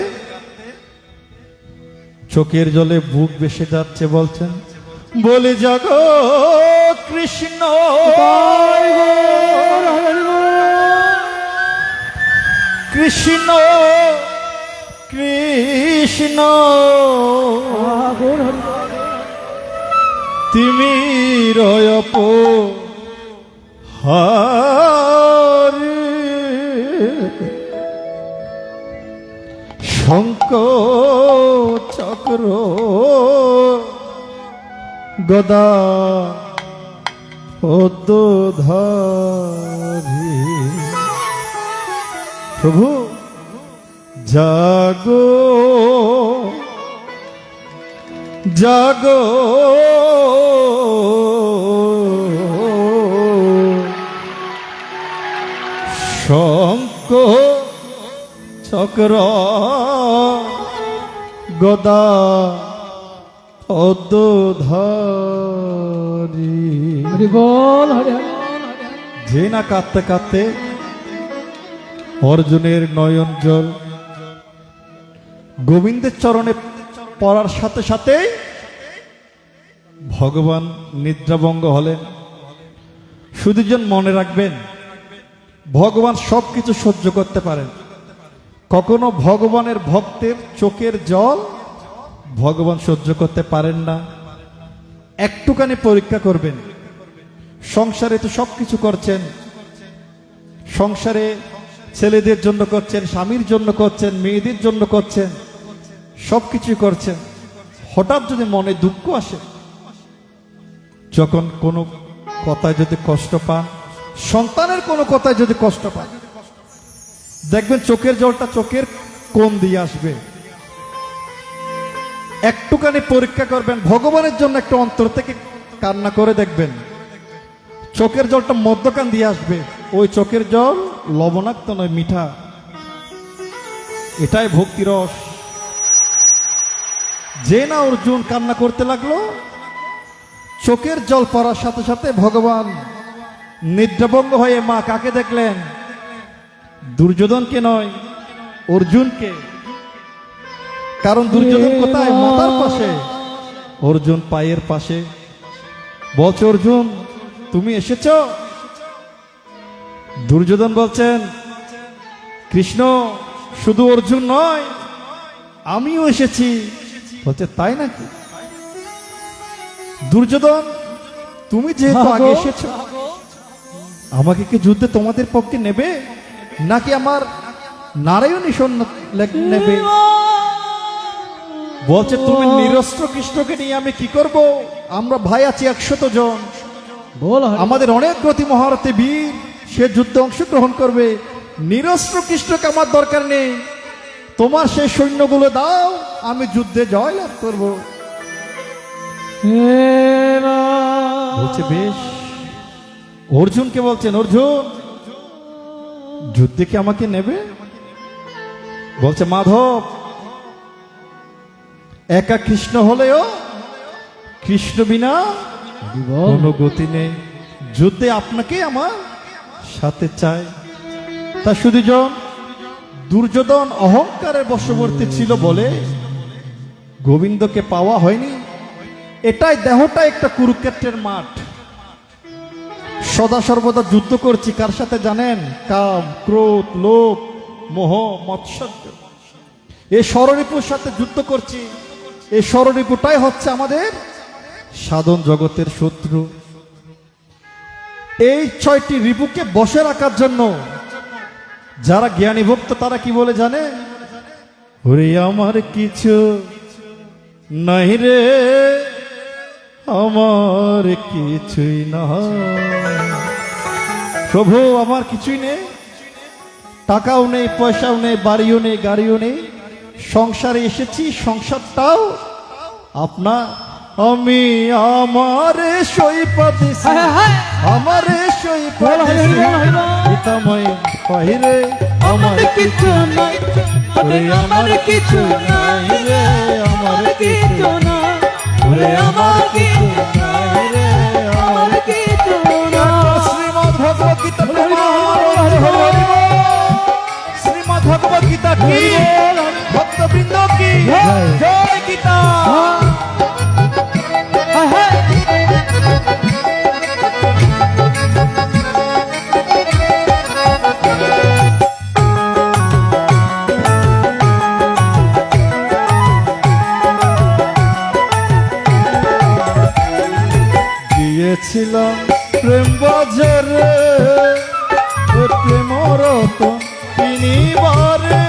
চোখের জলে বুক ভেসে যাচ্ছে। বলছেন, বলে জাগো কৃষ্ণ, কৃষ্ণ কৃষ্ণ, তুমি রয়প হারি, শঙ্খ চক্র গদা পদ্মধারী। প্রভু জাগো জাগো, শঙ্খ চক্র গদা পদ্মধারী। যে না কাঁদতে কাঁদতে অর্জুনের নয়ন জল গোবিন্দের চরণে পড়ার সাথে সাথে ভগবান নিদ্রাভঙ্গ হলেন। শুধুজন মনে রাখবেন, ভগবান সবকিছু সহ্য করতে পারেন, কখনো ভগবানের ভক্তের চোখের জল ভগবান সহ্য করতে পারেন না। একটুখানি পরীক্ষা করবেন, সংসারে তো সবকিছু করছেন, সংসারে ছেলেদের জন্য করছেন, স্বামীর জন্য করছেন, মেয়েদের জন্য করছেন, সবকিছু করছেন, হঠাৎ যদি মনে দুঃখ আসে, যখন কোনো কথায় যদি কষ্ট পান, সন্তানের কোনো কথায় যদি কষ্ট পান, দেখবেন চোখের জলটা চোখের কোণ দিয়ে আসবে। একটুখানি পরীক্ষা করবেন, ভগবানের জন্য একটু অন্তর থেকে কান্না করে দেখবেন, চোখের জলটা মধ্যখান দিয়ে আসবে। ওই চোখের জল লবণাক্ত নয়, মিঠা। এটাই ভক্তিরস। যে না অর্জুন কান্না করতে লাগলো, চোখের জল পড়ার সাথে সাথে ভগবান নিদ্রাভঙ্গ হয়ে মা কাকে দেখলেন? দুর্যোধনকে নয়, অর্জুনকে। কারণ দুর্যোধন কোথায়? মাতার পাশে, অর্জুন পায়ের পাশে। বলছে অর্জুন তুমি এসেছ? দুর্যোধন বলছেন কৃষ্ণ শুধু অর্জুন নয় আমিও এসেছি। বলছে তাই নাকি? দুর্যোধন তুমি যেহেতু আগে এসেছো আমাকে কি যুদ্ধে তোমাদের পক্ষে নেবে নাকি আমার নারায়ণী সৈন্য নেবে? বলছে তুমি নিরস্ত্র কৃষ্ণকে নিয়ে আমি কি করব? আমরা ভাই আছি 100 জন, বল হরি আমাদের অনেক গতি মহারথী বীর, সে যুদ্ধে অংশগ্রহণ করবে। নিরস্ত্র কৃষ্ণকে আমার দরকার নেই, তোমার সেই সৈন্যগুলো দাও, আমি যুদ্ধে জয় লাভ করব। হে মা। বলছে বেশ। অর্জুনকে বলছেন অর্জুন যুদ্ধে কি আমাকে নেবে? বলছে মাধব একা কৃষ্ণ হলেও কৃষ্ণ বিনা হরি বল। কোনো গতি নেই, যুদ্ধে আপনাকে আমার সাথে চাই। তা শুধু দুর্যোধন অহংকারের বশবর্তী ছিল বলে গোবিন্দকে পাওয়া হয়নি। এটাই দেহটা একটা কুরুক্ষেত্রের মাঠ, সদা সর্বদা যুদ্ধ করছি কার সাথে জানেন? কাম, ক্রোধ, লোভ, মোহ, মৎসর্য, এই ষড়রিপুর সাথে যুদ্ধ করছি। এই ষড়রিপুটাই হচ্ছে আমাদের সাধন জগতের শত্রু। এই 6টি রিপুকে বসে রাখার জন্য যারা জ্ঞানী ভক্ত তারা কি বলে জানে? ওরে আমার কিছু নাই রে, আমার কিছুই না। প্রভু আমার কিছুই নেই, টাকাও নেই, পয়সাও নেই, বাড়িও নেই, গাড়িও নেই, সংসারে এসেছি, সংসারটাও আপনার। আমি আমারে সইপাতে হ্যাঁ, হ্যাঁ। আমারে বল হরি হরি বল হরি বল। পিতাময় কহিরে আমার কিছু নাই, ওরে আমার কিছু নাই রে, আমার কিছু নাই, ওরে আমার কিছু নাই রে, আমার কিছু নাই। শ্রীমদ্ ভগবত গীতা হরি বল, হরি বল, হরি বল। শ্রীমদ্ ভগবত গীতা কি ভক্তবৃন্দ কি জয়। জয় গীতা। হ্যাঁ, হ্যাঁ। গিয়েছিলাম প্রেম বাজারে প্রেম রতন কিনিবারে,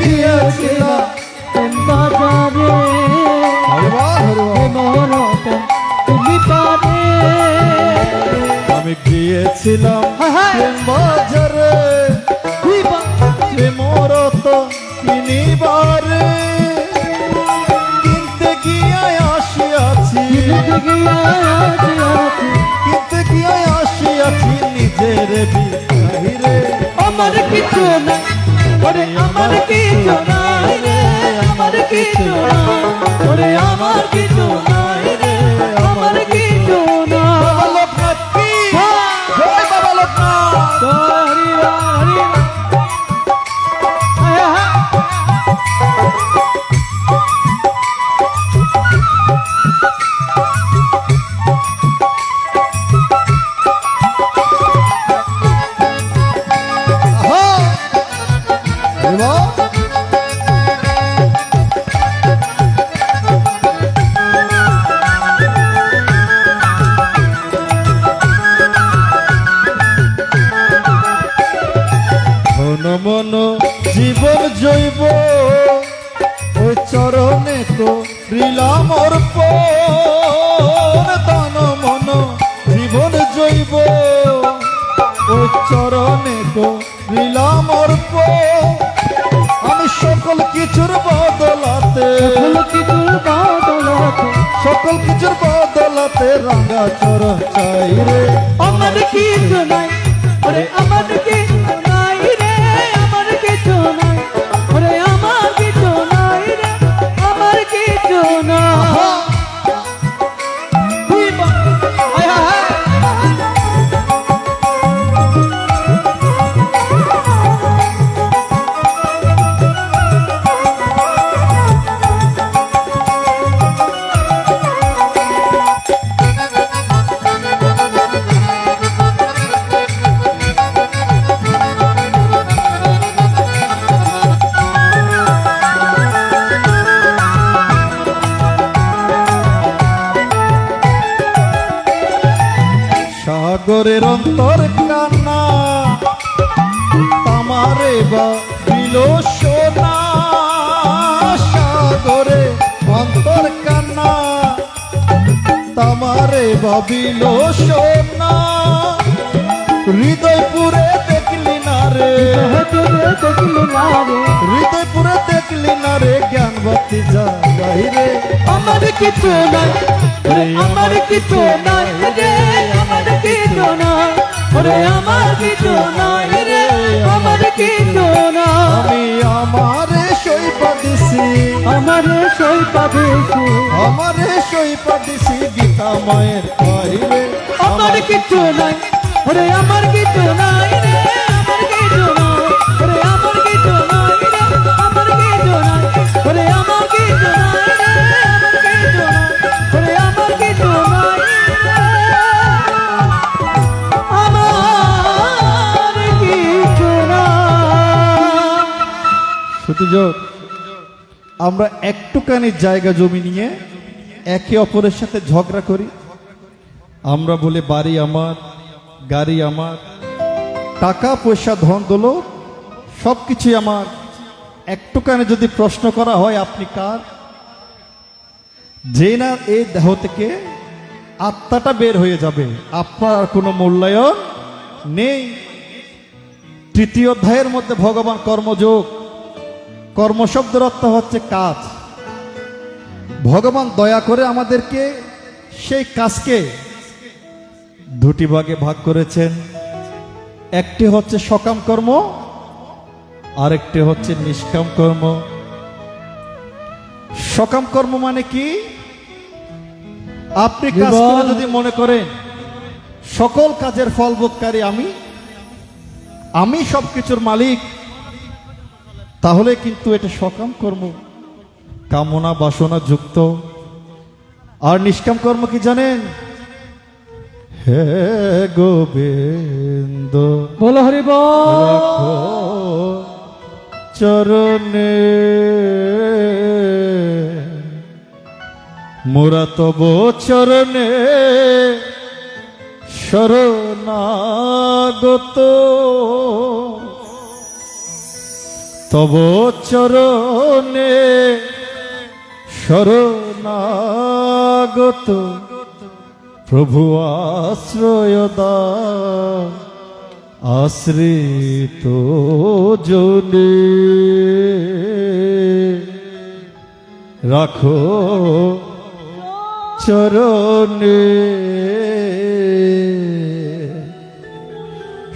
গিয়েছিলাম প্রেম বাজারে হরি বল, হরি বল। মরতন তুমি পারে। আমি গিয়েছিলাম হ্যাঁ, হ্যাঁ। প্রেম বাজারে প্রেম রতন কিনিবারে, কিনতে গিয়ে আসিয়াছি, কিনতে গিয়ে আসিয়াছি নিজের বিহাইরে। আমার কিছু নাই, ওরে আমার কিছু নাই রে, আমার কিছু নাই, ওরে আমার কিছু নাই রে, আমার কিছু নাই। বাবা লোকনাথ কি জয়, বাবা লোকনাথ। হরি হরি হ্যাঁ, হ্যাঁ। আহা! হরি বল। ধন মন জীবন জৈব ওই চরণে করিলাম অর্পণ। ধন মন জীবন জৈব ওই চরণে করিলাম অর্পণ। আমি সকল কিছুর বদলাতে, সকল কিছুর বদলাতে সকল কিছুর বদলাতে রাঙা চরণ চাই রে। আমার কিছু নাই, ওরে আমার কিছু নাই রে, আমার কিছু নাই, ওরে আমার কিছু নাই রে, আমার কিছু নাই। তুই বল, হায় হায় হায়। সাগরের অন্তর কান্না তামারে বা দিল সোনা সাগরে অন্তর কান্না তামারে ভাবিল সোনা হৃদয়পুরে দেখলি না রে দেখলি না রে হৃদয়পুরে দেখলি না রে জ্ঞান বাতি জাগাই রে আমার কিছু নাই ওরে আমার কিছু নাই রে আমার কিছু নাই ওরে আমার কিছু নাই রে আমার কিছু নাই আমি আমারে সইপা দিছি আমারে সই পাবেছি আমারে সইপা দিছি গীতা মায়ের পাইরে আমার কিছু নাই ওরে আমার কিছু নাই রে আমার কিছু নাই ওরে আমার কিছু নাই রে আমার কিছু নাই ওরে আমার কিছু নাই রে আমার কিছু নাই ওরে আমার কিছু নাই আমার কিছু নাই শুধু আমরা একটুখানি জায়গা জমি নিয়ে একে অপরের সাথে ঝগড়া করি আমরা বলে বাড়ি আমার গাড়ি আমার টাকা পয়সা ধন দৌলত সবকিছুই আমার একটুখানি যদি প্রশ্ন করা হয় আপনি কার যে না এই দেহ থেকে আত্মাটা বের হয়ে যাবে আপনার আর কোনো মূল্যায়ন নেই তৃতীয় অধ্যায়ের মধ্যে ভগবান কর্মযোগ কর্মশব্দের অর্থ হচ্ছে কাজ ভগবান দয়া করে আমাদেরকে সেই কাজকে দুটি ভাগে ভাগ করেছেন একটি হচ্ছে সকাম কর্ম আরেকটি হচ্ছে নিষ্কাম কর্ম সকাম কর্ম মানে কি আপনি কাজ করে যদি মনে করেন সকল কাজের ফল ভোগকারী আমি সবকিছুর মালিক তাহলে কিন্তু এটা সকাম কর্ম কামনা বাসনা যুক্ত আর নিষ্কাম কর্ম কি জানেন হে গোবিন্দ বলো হরি বল রাখো চরণে মোরা তব চরণে শরণাগত তব চরণে শরণাগত প্রভু আশ্রয় দাও আশ্রিত জনে রাখো চরণে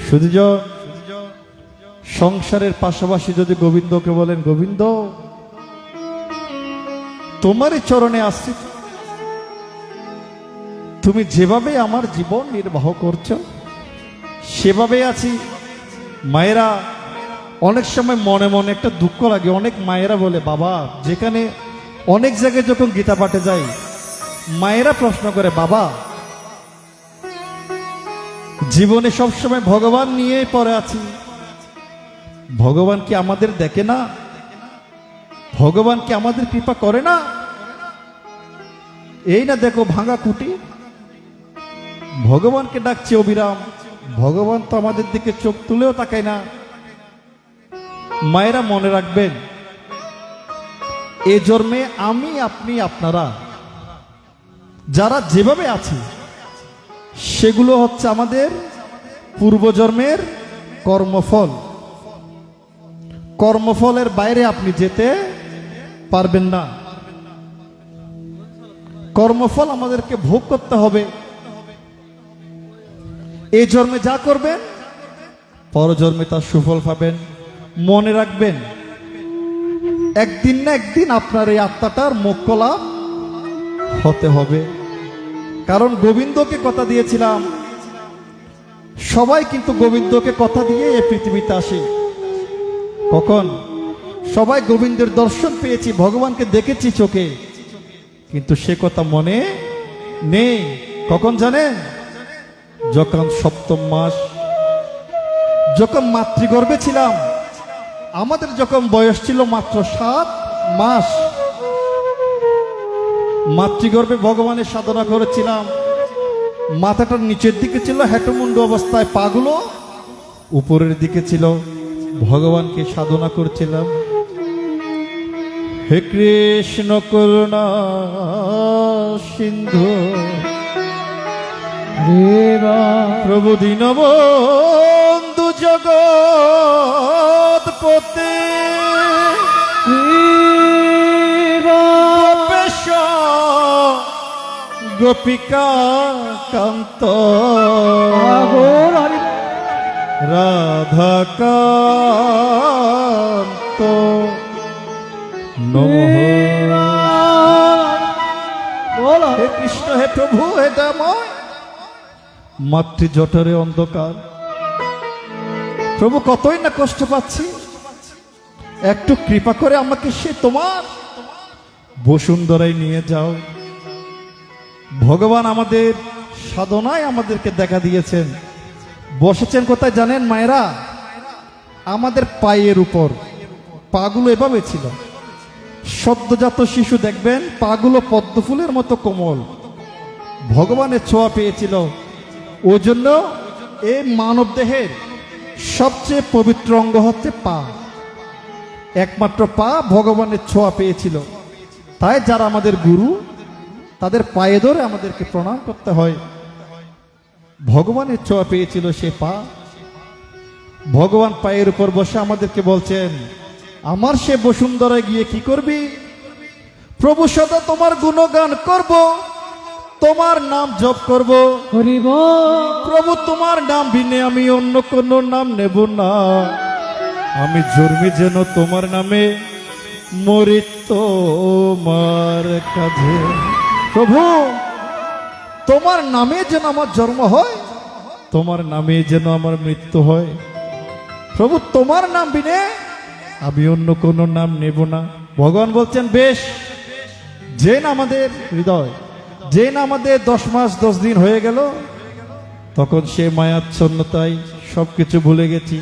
শুধু সংসারের পাশাপাশি যদি গোবিন্দকে বলেন গোবিন্দ তোমারই চরণে আশ্রিত তুমি যেভাবে আমার জীবন নির্বাহ করছো সেভাবে আছি মায়েরা অনেক সময় মনে মনে একটা দুঃখ লাগে অনেক মায়েরা বলে বাবা যেখানে অনেক জায়গায় যখন গীতা পাঠে যাই মায়েরা প্রশ্ন করে বাবা জীবনে সবসময় ভগবান নিয়ে পড়ে আছি ভগবান কি আমাদের দেখে না ভগবান কি আমাদের কৃপা করে না এই না দেখো ভাঙা কুটি ভগবানকে ডাকছে অবিরাম ভগবান তো আমাদের দিকে চোখ তুলেও তাকায় না মায়েরা মনে রাখবেন এ জন্মে আমি আপনি আপনারা যারা যেভাবে আছি সেগুলো হচ্ছে আমাদের পূর্বজন্মের কর্মফল কর্মফলের বাইরে আপনি যেতে পারবেন না কর্মফল আমাদেরকে ভোগ করতে হবে এই জন্মে যা করবেন পরজন্মে তার সুফল পাবেন মনে রাখবেন একদিন না একদিন আপনার এই আত্মাটার মোক্ষ লাভ হতে হবে কারণ গোবিন্দকে কথা দিয়েছিলাম সবাই কিন্তু গোবিন্দকে কথা দিয়ে এই পৃথিবীতে আসে কখন সবাই গোবিন্দের দর্শন পেয়েছি ভগবানকে দেখেছি চোখে কিন্তু সে কথা মনে নেই কখন জানেন যখন সপ্তম মাস যখন মাতৃগর্ভে ছিলাম আমাদের যখন বয়স ছিল মাত্র 7 মাস মাতৃগর্ভে ভগবানের সাধনা করেছিলাম মাথাটা নিচের দিকে ছিল, হেঁটুমুন্ডু অবস্থায়, পাগুলো উপরের দিকে ছিল। ভগবানকে সাধনা করছিলাম, হে কৃষ্ণ করুণা সিন্ধু প্রভু দীনবন্ধু জগৎপতি গোপেশ গোপিকা কান্ত রাধাকান্ত নমঃ। হে কৃষ্ণ, হে প্রভু, হে দয়াময়, মাতৃ জঠরে অন্ধকার, প্রভু কতই না কষ্ট পাচ্ছি, একটু কৃপা করে আমাকে সে তোমার বসুন্ধরায় নিয়ে যাও। ভগবান আমাদের সাধনায় আমাদেরকে দেখা দিয়েছেন। বসেছেন কোথায় জানেন মায়েরা? আমাদের পায়ের উপর। পাগুলো এভাবে ছিল, সদ্যজাত শিশু দেখবেন পাগুলো পদ্ম ফুলের মতো কোমল, ভগবানের ছোঁয়া পেয়েছিল। ওই জন্য এই মানব দেহের সবচেয়ে পবিত্র অঙ্গ হচ্ছে পা। একমাত্র পা ভগবানের ছোঁয়া পেয়েছিল। তাই যারা আমাদের গুরু, তাদের পায়ে ধরে আমাদেরকে প্রণাম করতে হয়। ভগবানের ছোঁয়া পেয়েছিল সে পা। ভগবান পায়ের উপর বসে আমাদেরকে বলছেন, আমার সে বসুন্ধরায় গিয়ে কি করবি? প্রভু সদা তোমার গুণগান করব, তোমার নাম জপ করব। প্রভু তোমার নাম বিনে আমি অন্য কোন নাম নেব না। আমি জন্মি যেন তোমার নামে, মরি তোমার কাজে। প্রভু তোমার নামে যেন আমার জন্ম হয়, তোমার নামে যেন আমার মৃত্যু হয়। প্রভু তোমার নাম বিনে আমি অন্য কোন নাম নেব না। ভগবান বলছেন, বেশ, যে না আমাদের হৃদয়, যে না আমাদের 10 মাস 10 দিন হয়ে গেল, তখন সে মায়াচ্ছন্নতায় সবকিছু ভুলে গেছি।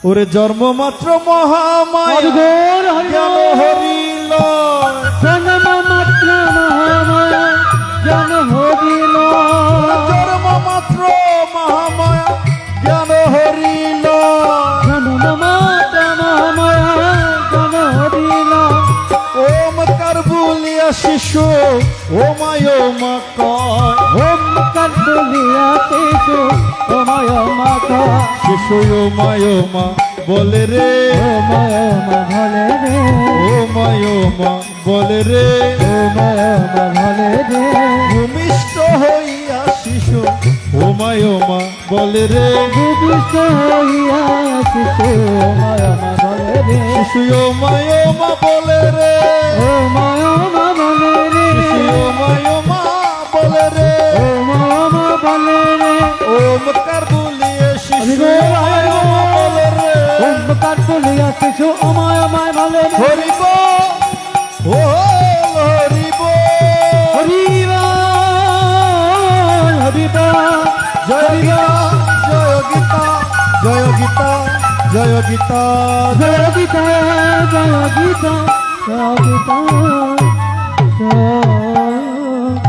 ওরে জন্ম মাত্র মহামায়া জ্ঞান হরিল, জন্ম মাত্র মহামায়া জ্ঞান হরিল, জন্ম মাত্র মহামায়া জ্ঞান হরিল, জন্ম মাত্র মহামায়া জ্ঞান হরিল। ওমকার বলিয়া শিশু ওমায় মা কয়, ওমকার বলিয়া শিশু ওমায় মা কয়, শিশু ওমায় মা বলে রে, ওমায় মা ভলে রে, ওমায় মা বলে রে, ওমায় মা ভলে রে। ভূমিষ্ঠ হইয়া শিশু ওমায় মা বলে রে, ভূমিষ্ঠ হইয়া শিশু ওমায় মা ভলে রে, শিশু ওমায় মা বলে রে, ওমায় মা ভলে রে, শিশু ওমায় মা বলে রে, ওমায় মা ভলে রে। ওমকার বলিয়া শিশু ওমায় মা বলে রে, ওমকার বলিয়া শিশু ওমায় মা ভলে রে। হরিব ও হরিব, হরিবা হরিবা জয় গীতা জয় গীতা জয় গীতা জয় গীতা। জয় গীতা জয় গীতা জয় গীতা জয়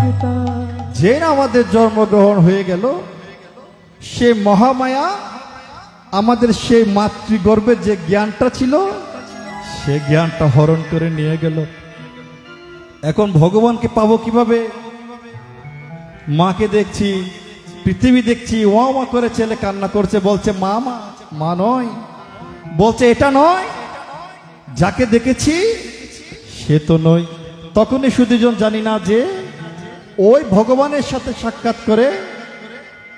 গীতা। যে না আমাদের জন্মগ্রহণ হয়ে গেল, সে মহামায়া আমাদের সেই মাতৃগর্ভে যে জ্ঞানটা ছিল, সে জ্ঞানটা হরণ করে নিয়ে গেল। এখন ভগবানকে পাবো কিভাবে? মাকে দেখছি, পৃথিবী দেখছি, ওয়া ওয়া করে ছেলে কান্না করছে, বলছে মা মা। মা নয়, বলছে এটা নয়, যাকে দেখেছি সে তো নয়। তখনই সুদীজন জানি না যে ওই ভগবানের সাথে সাক্ষাৎ করে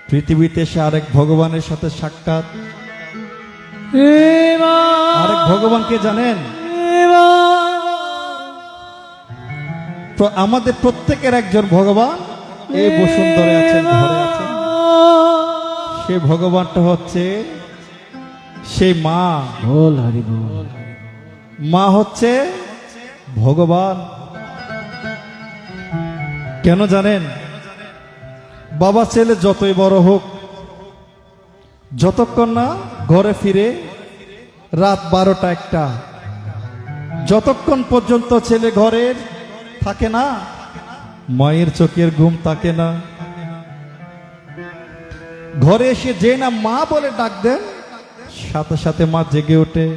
পৃথিবীতে সে আরেক ভগবানের সাথে সাক্ষাৎ। আরেক ভগবানকে জানেন? আমাদের প্রত্যেকের একজন ভগবান এই বসুন্ধরে আছেন, ঘরে আছেন। সে ভগবানটা হচ্ছে সেই মা। বল হরি বল। মা হচ্ছে ভগবান। কেন জানেন? বাবা ছেলে যতই বড় হোক, যতক্ষণ না ঘরে ফিরে রাত 12টা 1টা, যতক্ষণ পর্যন্ত ছেলে ঘরের থাকে না, মায়ের চোখের ঘুম থাকে না। ঘরে এসে যে না মা বলে ডাক দেন, সাথে সাথে মা জেগে ওঠে।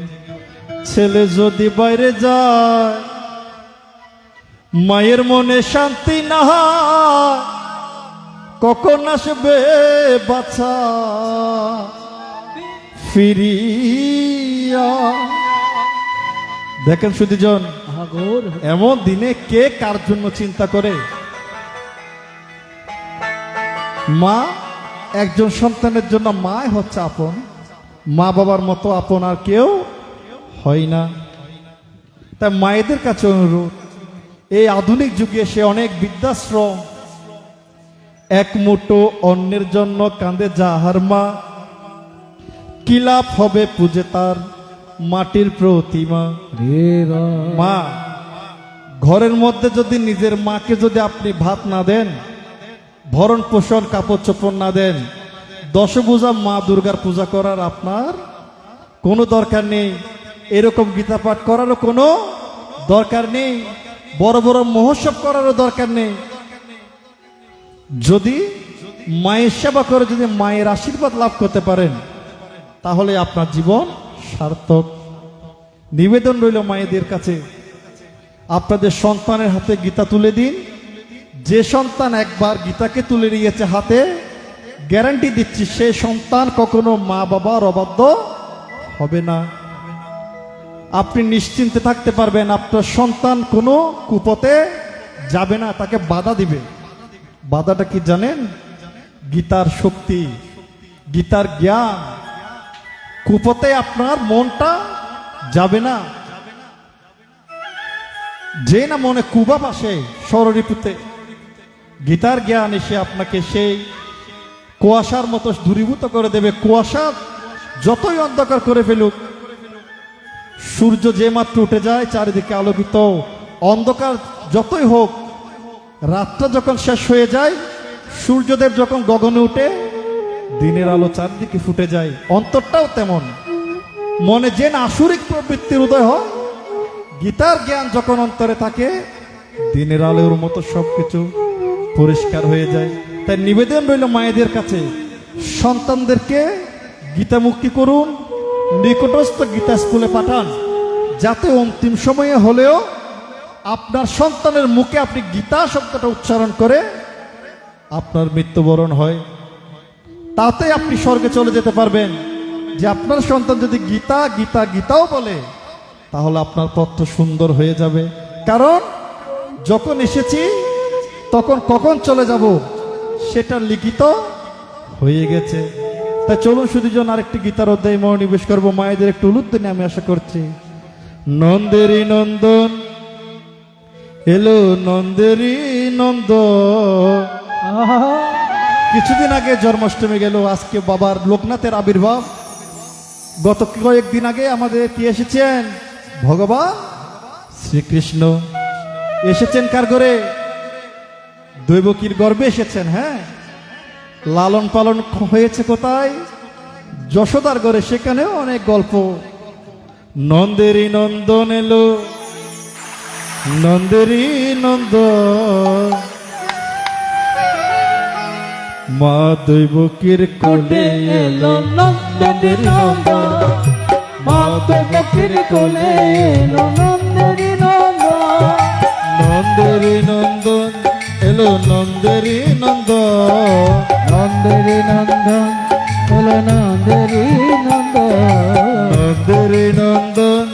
ছেলে যদি বাইরে যায়, মায়ের মনে শান্তি না হয়, কখন আসবে বাচ্চা ফিরিয়া। দেখেন সুধীজন, আগর এমন দিনে কে কার জন্য চিন্তা করে? মা একজন সন্তানের জন্য মাই হচ্ছে আপন। মা বাবার মতো আপন আর কেউ হয় না। তাই মায়েদের কাছে অনুরোধ, এই আধুনিক যুগে এসে অনেক বৃদ্ধাশ্রম, এক মুঠো অন্যের জন্য কাঁদে যাহার মা, কি লাভ হবে পূজে তার মাটির প্রতিমা। রে বা মা, ঘরের মধ্যে যদি নিজের মাকে যদি আপনি ভাত না দেন, ভরণ পোষণ কাপড় চোপড় না দেন, দশভুজা মা দুর্গার পূজা করার আপনার কোনো দরকার নেই। এরকম গীতা পাঠ করারও কোনো দরকার নেই, বড় বড় মহোৎসব করারও দরকার নেই। যদি মায়ের সেবা করে যদি মায়ের আশীর্বাদ লাভ করতে পারেন, তাহলে আপনার জীবন সার্থক। নিবেদন রইল মায়েদের কাছে, আপনাদের সন্তানের হাতে গীতা তুলে দিন। যে সন্তান একবার গীতাকে তুলে নিয়েছে হাতে, গ্যারান্টি দিচ্ছি সে সন্তান কখনো মা বাবার অবাধ্য হবে না। আপনি নিশ্চিন্তে থাকতে পারবেন, আপনার সন্তান কোনো কুপথে যাবে না, তাকে বাধা দিবে। বাধাটা কি জানেন? গীতার শক্তি, গীতার জ্ঞান। কুপথে আপনার মনটা যাবে না। যে না মনে কুবাব আসে স্বররিপুতে, গীতার জ্ঞান এসে আপনাকে সেই কুয়াশার মতো দূরীভূত করে দেবে। কুয়াশা যতই অন্ধকার করে ফেলুক, সূর্য যে মাত্র উঠে যায় চারিদিকে আলোকিত, অন্ধকার যতই হোক, রাতটা যখন শেষ হয়ে যায়, সূর্যদেব যখন গগনে উঠে, দিনের আলো চারদিকে ফুটে যায়। অন্তরটাও তেমন, মনে যে না আসুরিক প্রবৃত্তির উদয় হয়, গীতার জ্ঞান যখন অন্তরে থাকে, দিনের আলোর মতো সবকিছু পরিষ্কার হয়ে যায়। তাই নিবেদন রইল মায়েদের কাছে, সন্তানদেরকে গীতামুখী করুন, নিকটস্থ গীতা স্কুলে পাঠান, যাতে অন্তিম সময়ে হলেও আপনার সন্তানের মুখে আপনি গীতা শব্দটা উচ্চারণ করে আপনার মৃত্যুবরণ হয়। তাতে আপনি স্বর্গে চলে যেতে পারবেন। যে আপনার সন্তান যদি গীতা গীতা গীতাও বলে, তাহলে আপনার পথ সুন্দর হয়ে যাবে। কারণ যখন এসেছি তখন কখন চলে যাব সেটা লিখিত হয়ে গেছে। তাই চলুন সুধীজন, আরেকটি গীতার অধ্যায় মনোনিবেশ করবো। মায়েদের একটু উলুধ্বনি আমি আশা করছি। নন্দেরই নন্দন এলো, নন্দেরই নন্দন। কিছুদিন আগে জন্মাষ্টমী গেল, আজকে বাবার লোকনাথের আবির্ভাব। গত কয়েকদিন আগে আমাদের কি এসেছেন? ভগবান শ্রীকৃষ্ণ এসেছেন। কার ঘরে? দৈবকীর গর্ভে এসেছেন। হ্যাঁ, লালন পালন হয়েছে কোথায়? যশোদার ঘরে। সেখানেও অনেক গল্প। নন্দেরই নন্দন এলো, নন্দেরই নন্দন, মা দৈবকীর কোলে এলো, নন্দের নন্দন, মা দৈবকীর কোলে এলো, নন্দেরই নন্দন। নন্দেরই নন্দন এলো, নন্দেরই নন্দন, নন্দেরই নন্দন এলো, নন্দেরই নন্দন। নন্দেরই নন্দন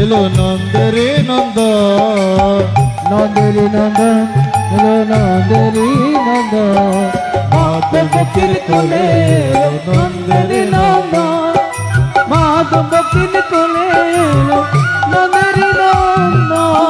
এলো, নন্দেরই নন্দন, নন্দেরই নন্দন এলো, নন্দেরই নন্দন। মা দৈবকীর কোলে এলো, নন্দেরই নন্দন, মা দৈবকীর কোলে এলো, নন্দেরই নন্দন।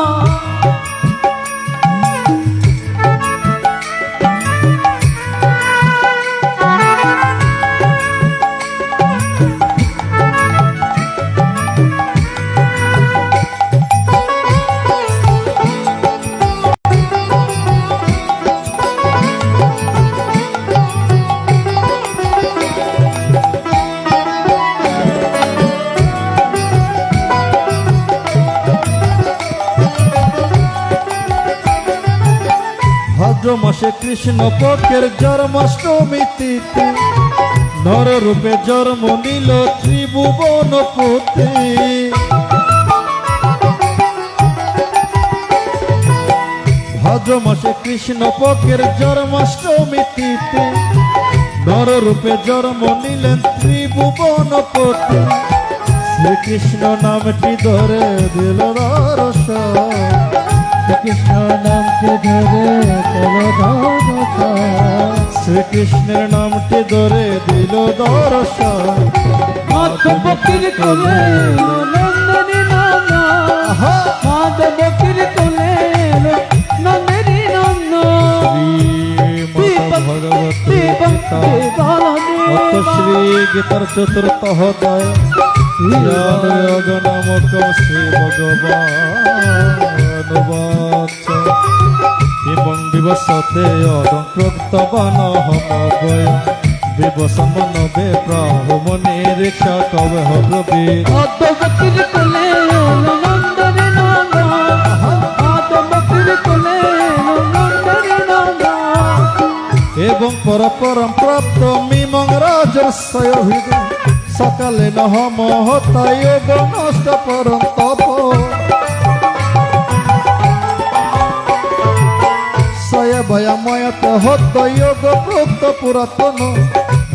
ভাদ্র মাসে কৃষ্ণ পক্ষের জন্মাষ্টমী তিথি, নর রূপে জন্ম নিল ত্রিভুবনপতি। ভাদ্র মাসে কৃষ্ণ পক্ষের জন্মাষ্টমী তিথি নর রূপে জন্ম নিলেন ত্রিভুবনপতি। শ্রীকৃষ্ণ নামটি ধরে দিল দর্শন, কৃষ্ণ নামকে ধরে শ্রীকৃষ্ণের নামটি ধরে দিল দর্শন। মাধবীর কোলে নন্দনী নন্দ, মাধবীর কোলে নন্দনী নন্দ। শ্রী গীতার চতুর্থ অধ্যায় যোগ নামক শ্রী ভগবান বাচ এবং বিবসতে অদক্রোক্তবান হমবয় বিবসন নবে ব্রাহ্মণে রেখা কবে হরবি। মাধবীর কোলে নন্দনী নন্দ, মাধবীর কোলে নন্দনী নন্দ। এবং পরপরম প্রাপ্ত মিমং রাজর্ষয় হৃদয় সকালে নহ মহতায় নষ্ট পরম তপ। সয় ভয়াময়ত হত যোগ প্রোক্ত পুরাতন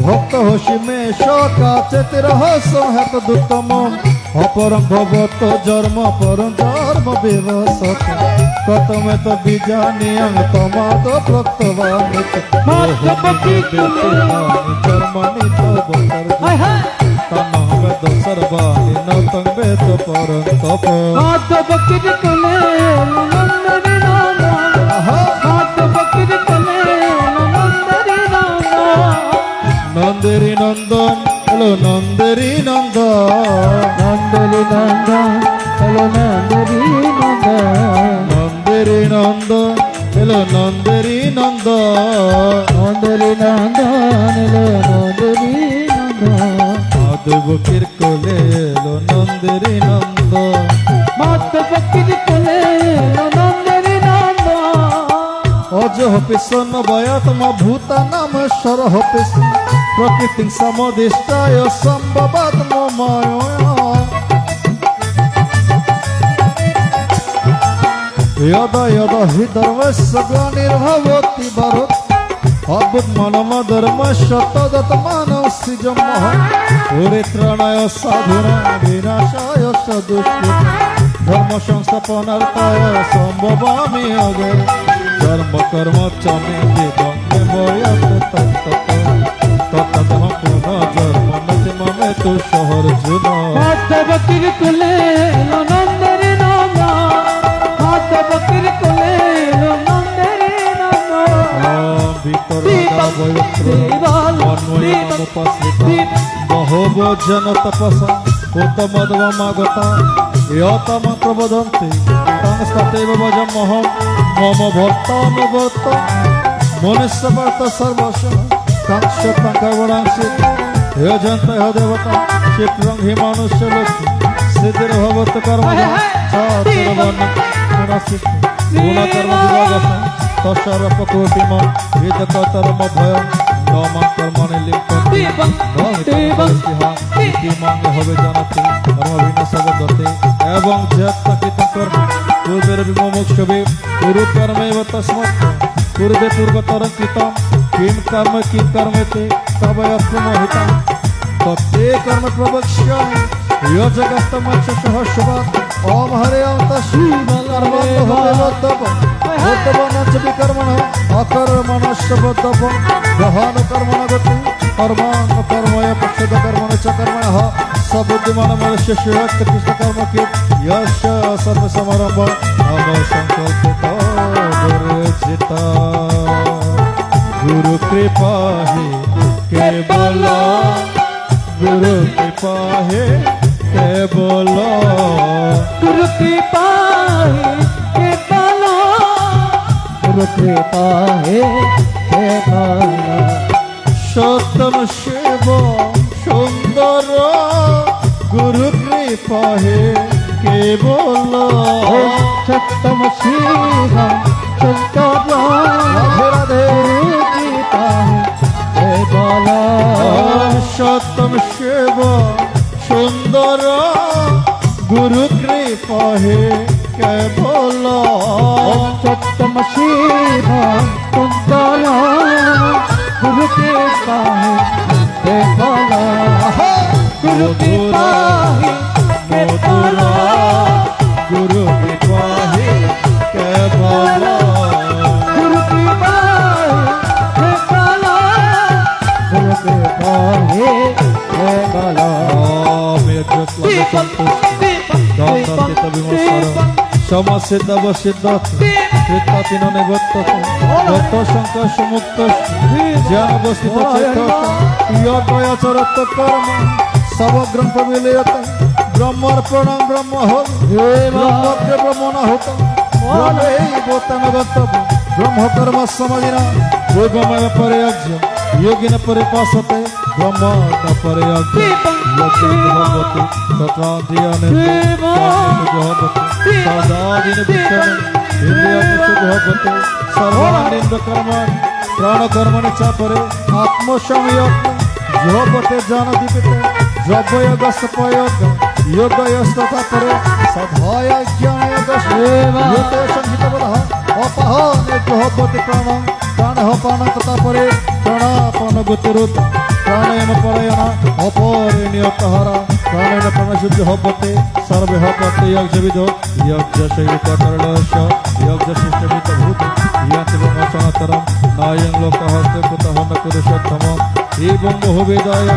ভক্ত হসি মে সকাচেত রহস্য হেত দুতম অপরম ভবত জন্ম পরম ধর্ম বিবসত প্রথমে তো বিজানিয়ং তমাদ প্রক্তবানিত মাধবীর কোলে জন্মানিত বতর হায় হায় তনবেদ সর্বাণি নতং বেদ পরম তপ। মাধবীর কোলে নন্দনী নন্দ, মাধবীর কোলে নন্দনী নন্দ। নন্দেরি নন্দন হলো নন্দেরি নন্দন, নন্দনী নন্দ হলো নন্দনী নন্দ, নন্দেরি নন্দন হলো নন্দেরি নন্দন। নন্দনী নন্দন হলো নন্দনী নন্দ। মাধবীর কোলে এলো নন্দেরি নন্দন। মাধবীর কোলে নন্দনী নন্দ। অজ হপিসন বয়াত্মা ভূতা নাম স্বর হপিস প্রকৃতি সমদিষ্টায় সম্ভবাত্মময়। यदा यदा हि धर्मस्य ग्लानिर्भवति भारत अद्भुतमानवधर्मस्य तदत्मानं सृजमः परित्राणाय साधूनां विनाशाय च दुष्कृतां धर्म संस्थापनार्थाय सम्भवामि अग्रे कर्म कर्म च मे वेदं मे वयते तत्ततः पुनर्जन्म नति ममे तु सहर्जुन। মাধবীর কোলে নন্দনী নন্দ, মাধবীর কোলে নন্দনী নন্দ। বহবজন তপসা উত্তমদমাগতা ইয়তমাত্র বদন্তি তং স্ততেব ভজমহম মম ভর্তানুবর্ত মনুষ্যবর্ত সর্বস্ব কাংশ কর্মণাংশি যোজন্ত দেবতা ক্ষিপ্রং হি মনুষ্য লক্ষ্মী সিদ্ধির ভবত কর্ম গুণকর্ম বিভাগত তস্বরূপকোটিম হৃদকতরম ভয় নমা কর্মণি লিঙ্কন্তি হবে জানাতে কর্মবিনাশবদতে এবং যৎকিত কর্ম পূর্বের বিমোক্ষবে কুরু কর্মেব তস্মাৎ পূর্বে পূর্বতরং কৃতম কিম কর্মেতে তবয়ত্র মোহিতম তত্তে কর্ম প্রবক্ষ্যামি योजगस्तमच्छ सहस्रवात् ओम हरे ओम तस्मैर्कर्मण्यः बुद्धवानश्च विकर्मणः अकर्मणश्च बुद्धवं गहनकर्मण गति कर्मान् कर्मय पक्षदकर्मण च कर्मणः सबुद्धिमान मनुष्य श्रेष्ठ कृष्ण कर्म के यश सर्वसमारंभ नमो संकल्पितो दुर्जिता गुरु कृपा ही केवल गुरु कृपा है केवल गुरु कृपा है केवल गुरु कृपा है केवल सत्यम शिव सुंदर गुरु कृपा है केवल सत्यम शिव सुंदर राधे राधे गुरु कृपा है केवल শিব সুন্দর গুরু কৃপা হে কেবল সত্যম শিব সুন্দর গুরু কৃপা হে বলা গুরু কৃপা হে বলা গুরু কৃপা হে কেবল গুরু কৃপা হে বলা গুরু কৃপা হে বলা সমসিদ্ধ বসিদ্ধ কৃতাপিননে গত্ত গত্ত সংকোষ মুক্ত জ্ঞান বস্তিত চেতক যোগয়াচরত্ব কর্ম সবগ্রন্থ বিলিয়ত ব্রহ্মর প্রণাম ব্রহ্ম হোক ব্রহ্মকে ব্রহ্ম না হোক ব্রহ্মৈবতন গন্তব্য ব্রহ্ম কর্ম সমাধিনা যোগময় পরয়জ্ঞ योगिन परिपासते ब्रह्म न परयज्ञ भगवती तथा ध्याने भगवती सदादिन विषण इंद्रिय भगवती सर्वानंद कर्मण प्राण कर्मणि च परे आत्मसंयोग भगवते ज्ञान दीपिते द्रव्ययोगस्तपयोग योगयोस्तथा परे सधाय ज्ञानयोगस्त योते संहितवदः अपहने भगवती प्राण प्राण हपान तथा परे प्राणापान गतिरुत प्राणायाम परायण अपरिणीयतहरा प्राणायाम प्राणशुद्धि हपते सर्वे हपते यज्ञविदो यज्ञ शैलिककरणश यज्ञ शिष्टमित भूत याति ब्रह्म सनातनम नायं लोकहस्ते कुतः न पुरुषोत्तम एवं बहुवेदाय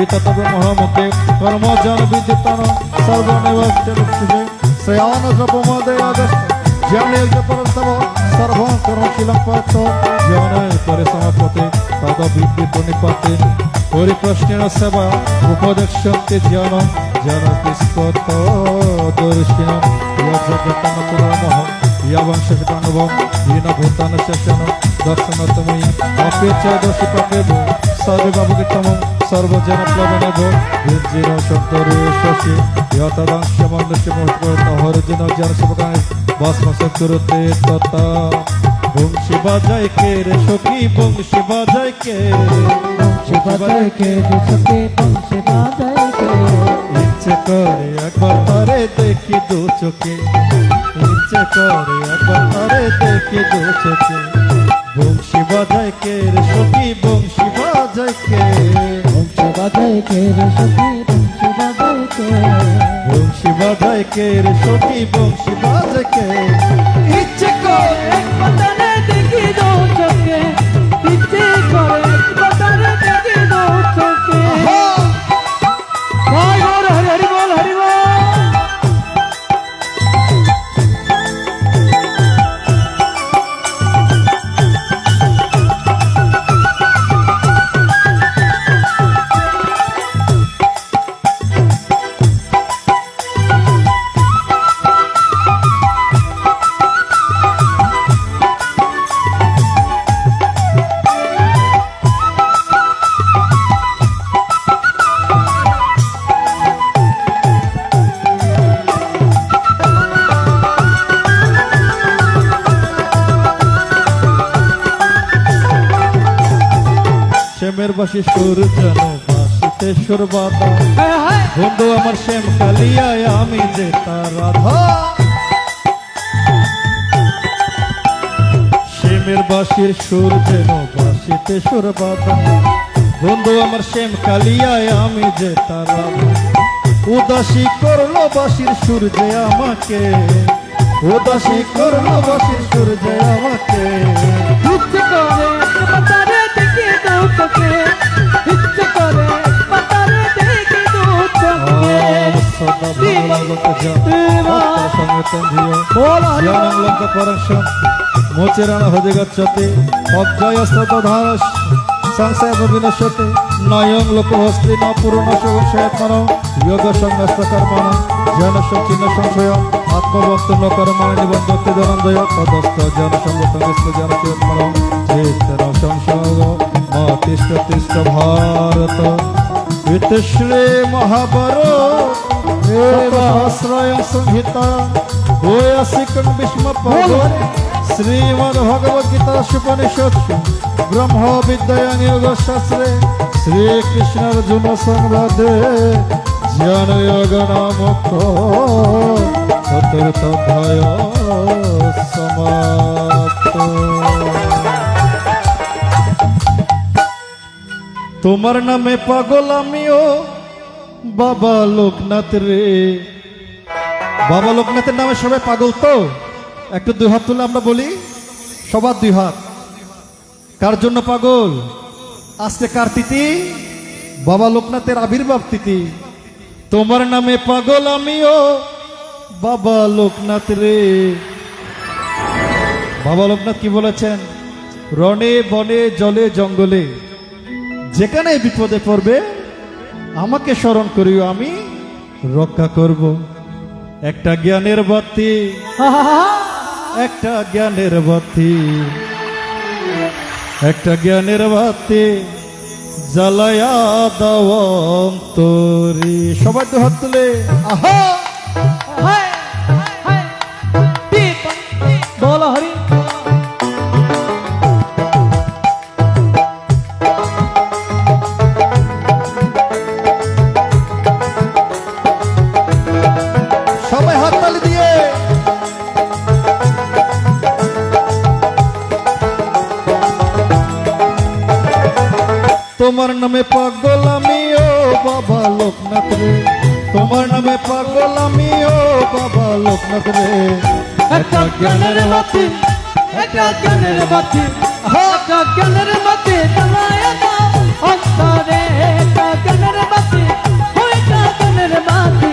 एतत् ब्रह्ममुखे कर्म ज्ञान विद्युतान सर्वनेवक्षे श्रेयान द्रव्यमदयागस्त ज्ञानयज्ञ परस्तव सर्वं कर्मशीलं पार्थ ज्ञानाय परिसमाप्यते तदविद्युत प्रणिपाते परिप्रश्नेन सेवा उपदेक्ष्यन्ते ज्ञान ज्ञानतिष्ठत दर्शिनं यज्ञगतनपुरमः यावंशकतानुभवं येन भूतानशेषन दर्शनतमयि अपेच दर्शिपकेव सर्वभावगितमं सर्वजनप्लवनभ विज्जिन शब्दरुषसि यतदांशमनुष्यमोष्टहरजिन जनसेवकाय भस्मसे कुरुते तथा বংশী বাজায় কে রে সখী বংশী বাজায় কে বংশী বাজায় কে রে সখী বংশী বাজায় কে ইচ্ছে করে একবার তারে দেখি দু চোখে ইচ্ছে করে একবার তারে দেখি দু চোখে বংশী বাজায় কে রে সখী বংশী বাজায় কে বংশী বাজায় কে রে সখী বংশী বাজায় কে বংশী বাজায় কে রে সখী বংশী বাজায় কে ইচ্ছে করে একবার তারে দেখি দু চোখে ইচ্ছে করে একবার তারে দেখি দু চোখে হায় হরে হরে হরি বল হরি বল শ্যামের বাসি সুর যেন বাসিতে সুর বাধা বন্ধু আমার শ্যাম কালিয়ায় আমি যে তার রাধা শ্যামের বাসির সুর যেন বাসিতে সুর বাধা বন্ধু আমার শ্যাম কালিয়ায় আমি যে তার রাধা উদাসী করলো বাসির সুর যে আমাকে উদাসী করলো বাসির সুর যে আমাকে ইচ্ছে করে একবার তারে দেখি দু চোখে ইচ্ছে করে একবার তারে দেখি দু চোখে সদা ভাগবত সঙ্গে বল হরি জ্ঞানং লঙ্ক পরশম মোচেরাণ হৃদে গচ্ছতে অজ্জয়স্তধারস সংশয় বিনশ্যতে নয়ং লোকহস্তি ন পুরন সংশয়াত্মন যোগ সংগস্ত কর্মণ জ্ঞান চিহ্ন সংশয় আত্মভক্ত ন কর্মাণি নিবন্ধতে ধনন্দয় তদস্থ জ্ঞান সংগতস্থ জ্ঞান চিত্তন চেতন সংশয় তিষ্ঠ তিষ্ঠ ভারত ইতশ্রী মহাভারত সহস্রয় সংহিতা ওয় শিক্ষণ ভীষ্ম শ্রীমদ ভগবদ গীতা সুপনিষদ ব্রহ্ম বিদ্যায়ং যোগ শাস্ত্রে শ্রীকৃষ্ণ অর্জুন সংবাদে জ্ঞান যোগ নামক চতুর্থ অধ্যায় সমাপ্ত। তোমার নামে পাগল আমিও বাবা লোকনাথ রে। বাবা লোকনাথের নামে সবাই পাগল তো? একটু দুই হাত তুলে আমরা বলি, সবার দুই হাত। কার জন্য পাগল? আজকে কার তিথি? বাবা লোকনাথের আবির্ভাব তিথি। তোমার নামে পাগল আমিও বাবা লোকনাথ রে। বাবা লোকনাথ কি বলেছেন? রণে বনে জলে জঙ্গলে যেখানে বিপদে পড়বে আমাকে স্মরণ করিও, আমি রক্ষা করব। একটা জ্ঞানের বাতি, একটা জ্ঞানের বাতি, একটা জ্ঞানের বাতি জ্বালায়া দাও অন্তরে। সবাই তো হাত তুলে আহা বলো হরি। সবাই হাত তালি দিয়ে তোমার নামে পাগল আমিও বাবা লোকনাথ রে। তোমার নামে পাগল আমিও বাবা লোকনাথ রে। একটা জ্ঞানের বাতি, একটা জ্ঞানের বাতি, একটা জ্ঞানের বাতি জ্বালায়া দাও অন্তরে। একটা জ্ঞানের বাতি, একটা জ্ঞানের বাতি,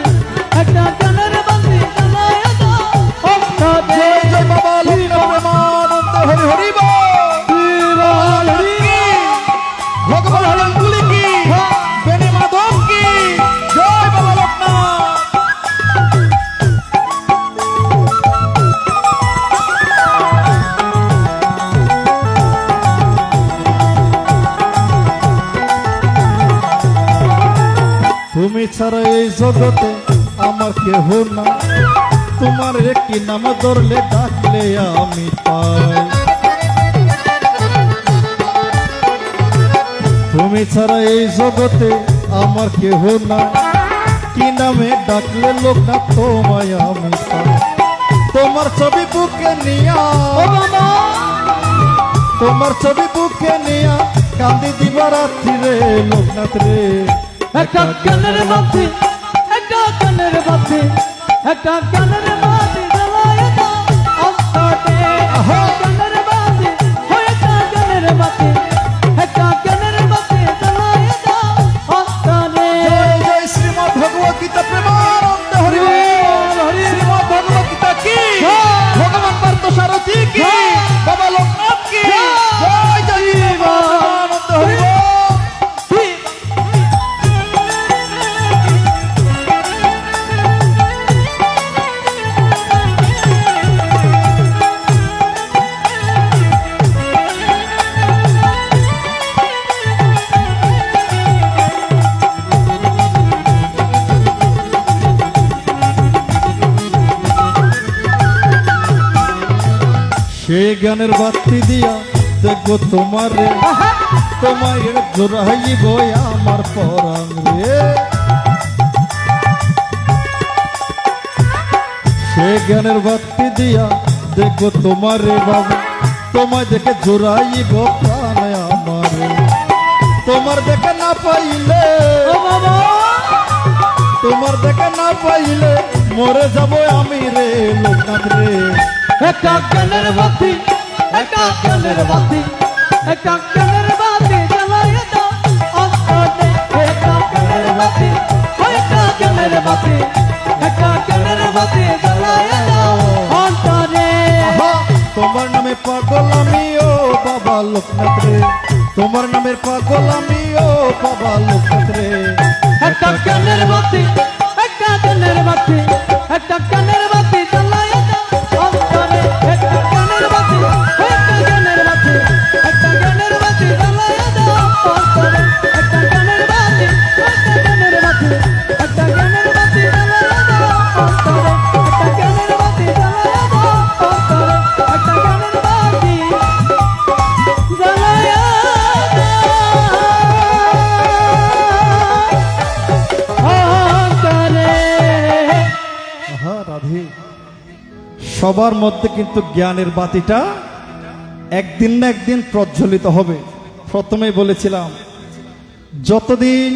একটা জ্ঞানের বাতি জ্বালায়া দাও অন্তরে। জয় জয় বাবা লোকনাথ প্রেমানন্দ হরি হরি বল। ভগবান হরঙ্গুলি কি, বেণী মাধব কি, জয় বাবা লোকনাথ। তুমি ছাড়া এই জগতে আমার কেহ না, তোমার একটি নাম ধরলে ডাকলে আমি পাই। তুমি ছাড়া এই জগতে আমার কেহ না, কি নামে ডাকলে লোকনাথ তোমায় আমি পাই। তোমার ছবি বুকে নিয়া, তোমার ছবি বুকে নিয়া কান্দি দিবারাত্রি রে লোকনাথ রে। একটা জ্ঞানের বাতি, একটা জ্ঞানের বাতি, একটা জ্ঞানের বাতি জ্বালায়া দাও অন্তরে। একটা জ্ঞানের বাতি, একটা জ্ঞানের বাতি, একটা জ্ঞানের বাতি জ্বালায়া দাও অন্তরে। জয় জয় শ্রীমদ ভগবত গীতা প্রেমানন্দ হরি বল। শ্রীমদ ভগবত গীতা কি, ভগবান পার্থ সারথী কি, বাবা লোকনাথ কি, জয় জয় প্রেমানন্দ হরি বল। সেই জ্ঞানের বাতি দিয়া দেখবো তোমারে, তোমায় জোড়াইব আমার পরাণ রে। সেই জ্ঞানের বাতি দিয়া দেখবো তোমারে বাবা, তোমায় দেখে জোড়াইব প্রাণ আমারে। তোমার দেখে না পাইলে, তোমার দেখে না পাইলে মরে যাব আমি রে লোকনাথ রে। একটা জ্ঞানের বাতি, একটা জ্ঞানের বাতি, একটা জ্ঞানের বাতি জ্বালায়া দাও অন্তরে। একটা জ্ঞানের বাতি, একটা জ্ঞানের বাতি, একটা জ্ঞানের বাতি জ্বালায়া দাও অন্তরে। আহা, তোমার নামে পাগল আমিও বাবা লোকনাথ রে। তোমার নামের পাগল আমিও বাবা লোকনাথ রে। একটা জ্ঞানের বাতি, একটা জ্ঞানের বাতি, একটা জ্ঞানের বাতি জ্বালায়া দাও অন্তরে। একটা জ্ঞানের বাতি, একটা জ্ঞানের বাতি, একটা জ্ঞানের বাতি জ্বালায়া দাও অন্তরে। একটা জ্ঞানের বাতি, একটা জ্ঞানের বাতি, একটা জ্ঞানের বাতি জ্বালায়া দাও অন্তরে। একটা জ্ঞানের বাতি জ্বালায়া সবার মধ্যে কিন্তু জ্ঞানের বাতিটা একদিন না একদিন প্রজ্বলিত হবে। প্রথমেই বলেছিলাম, যতদিন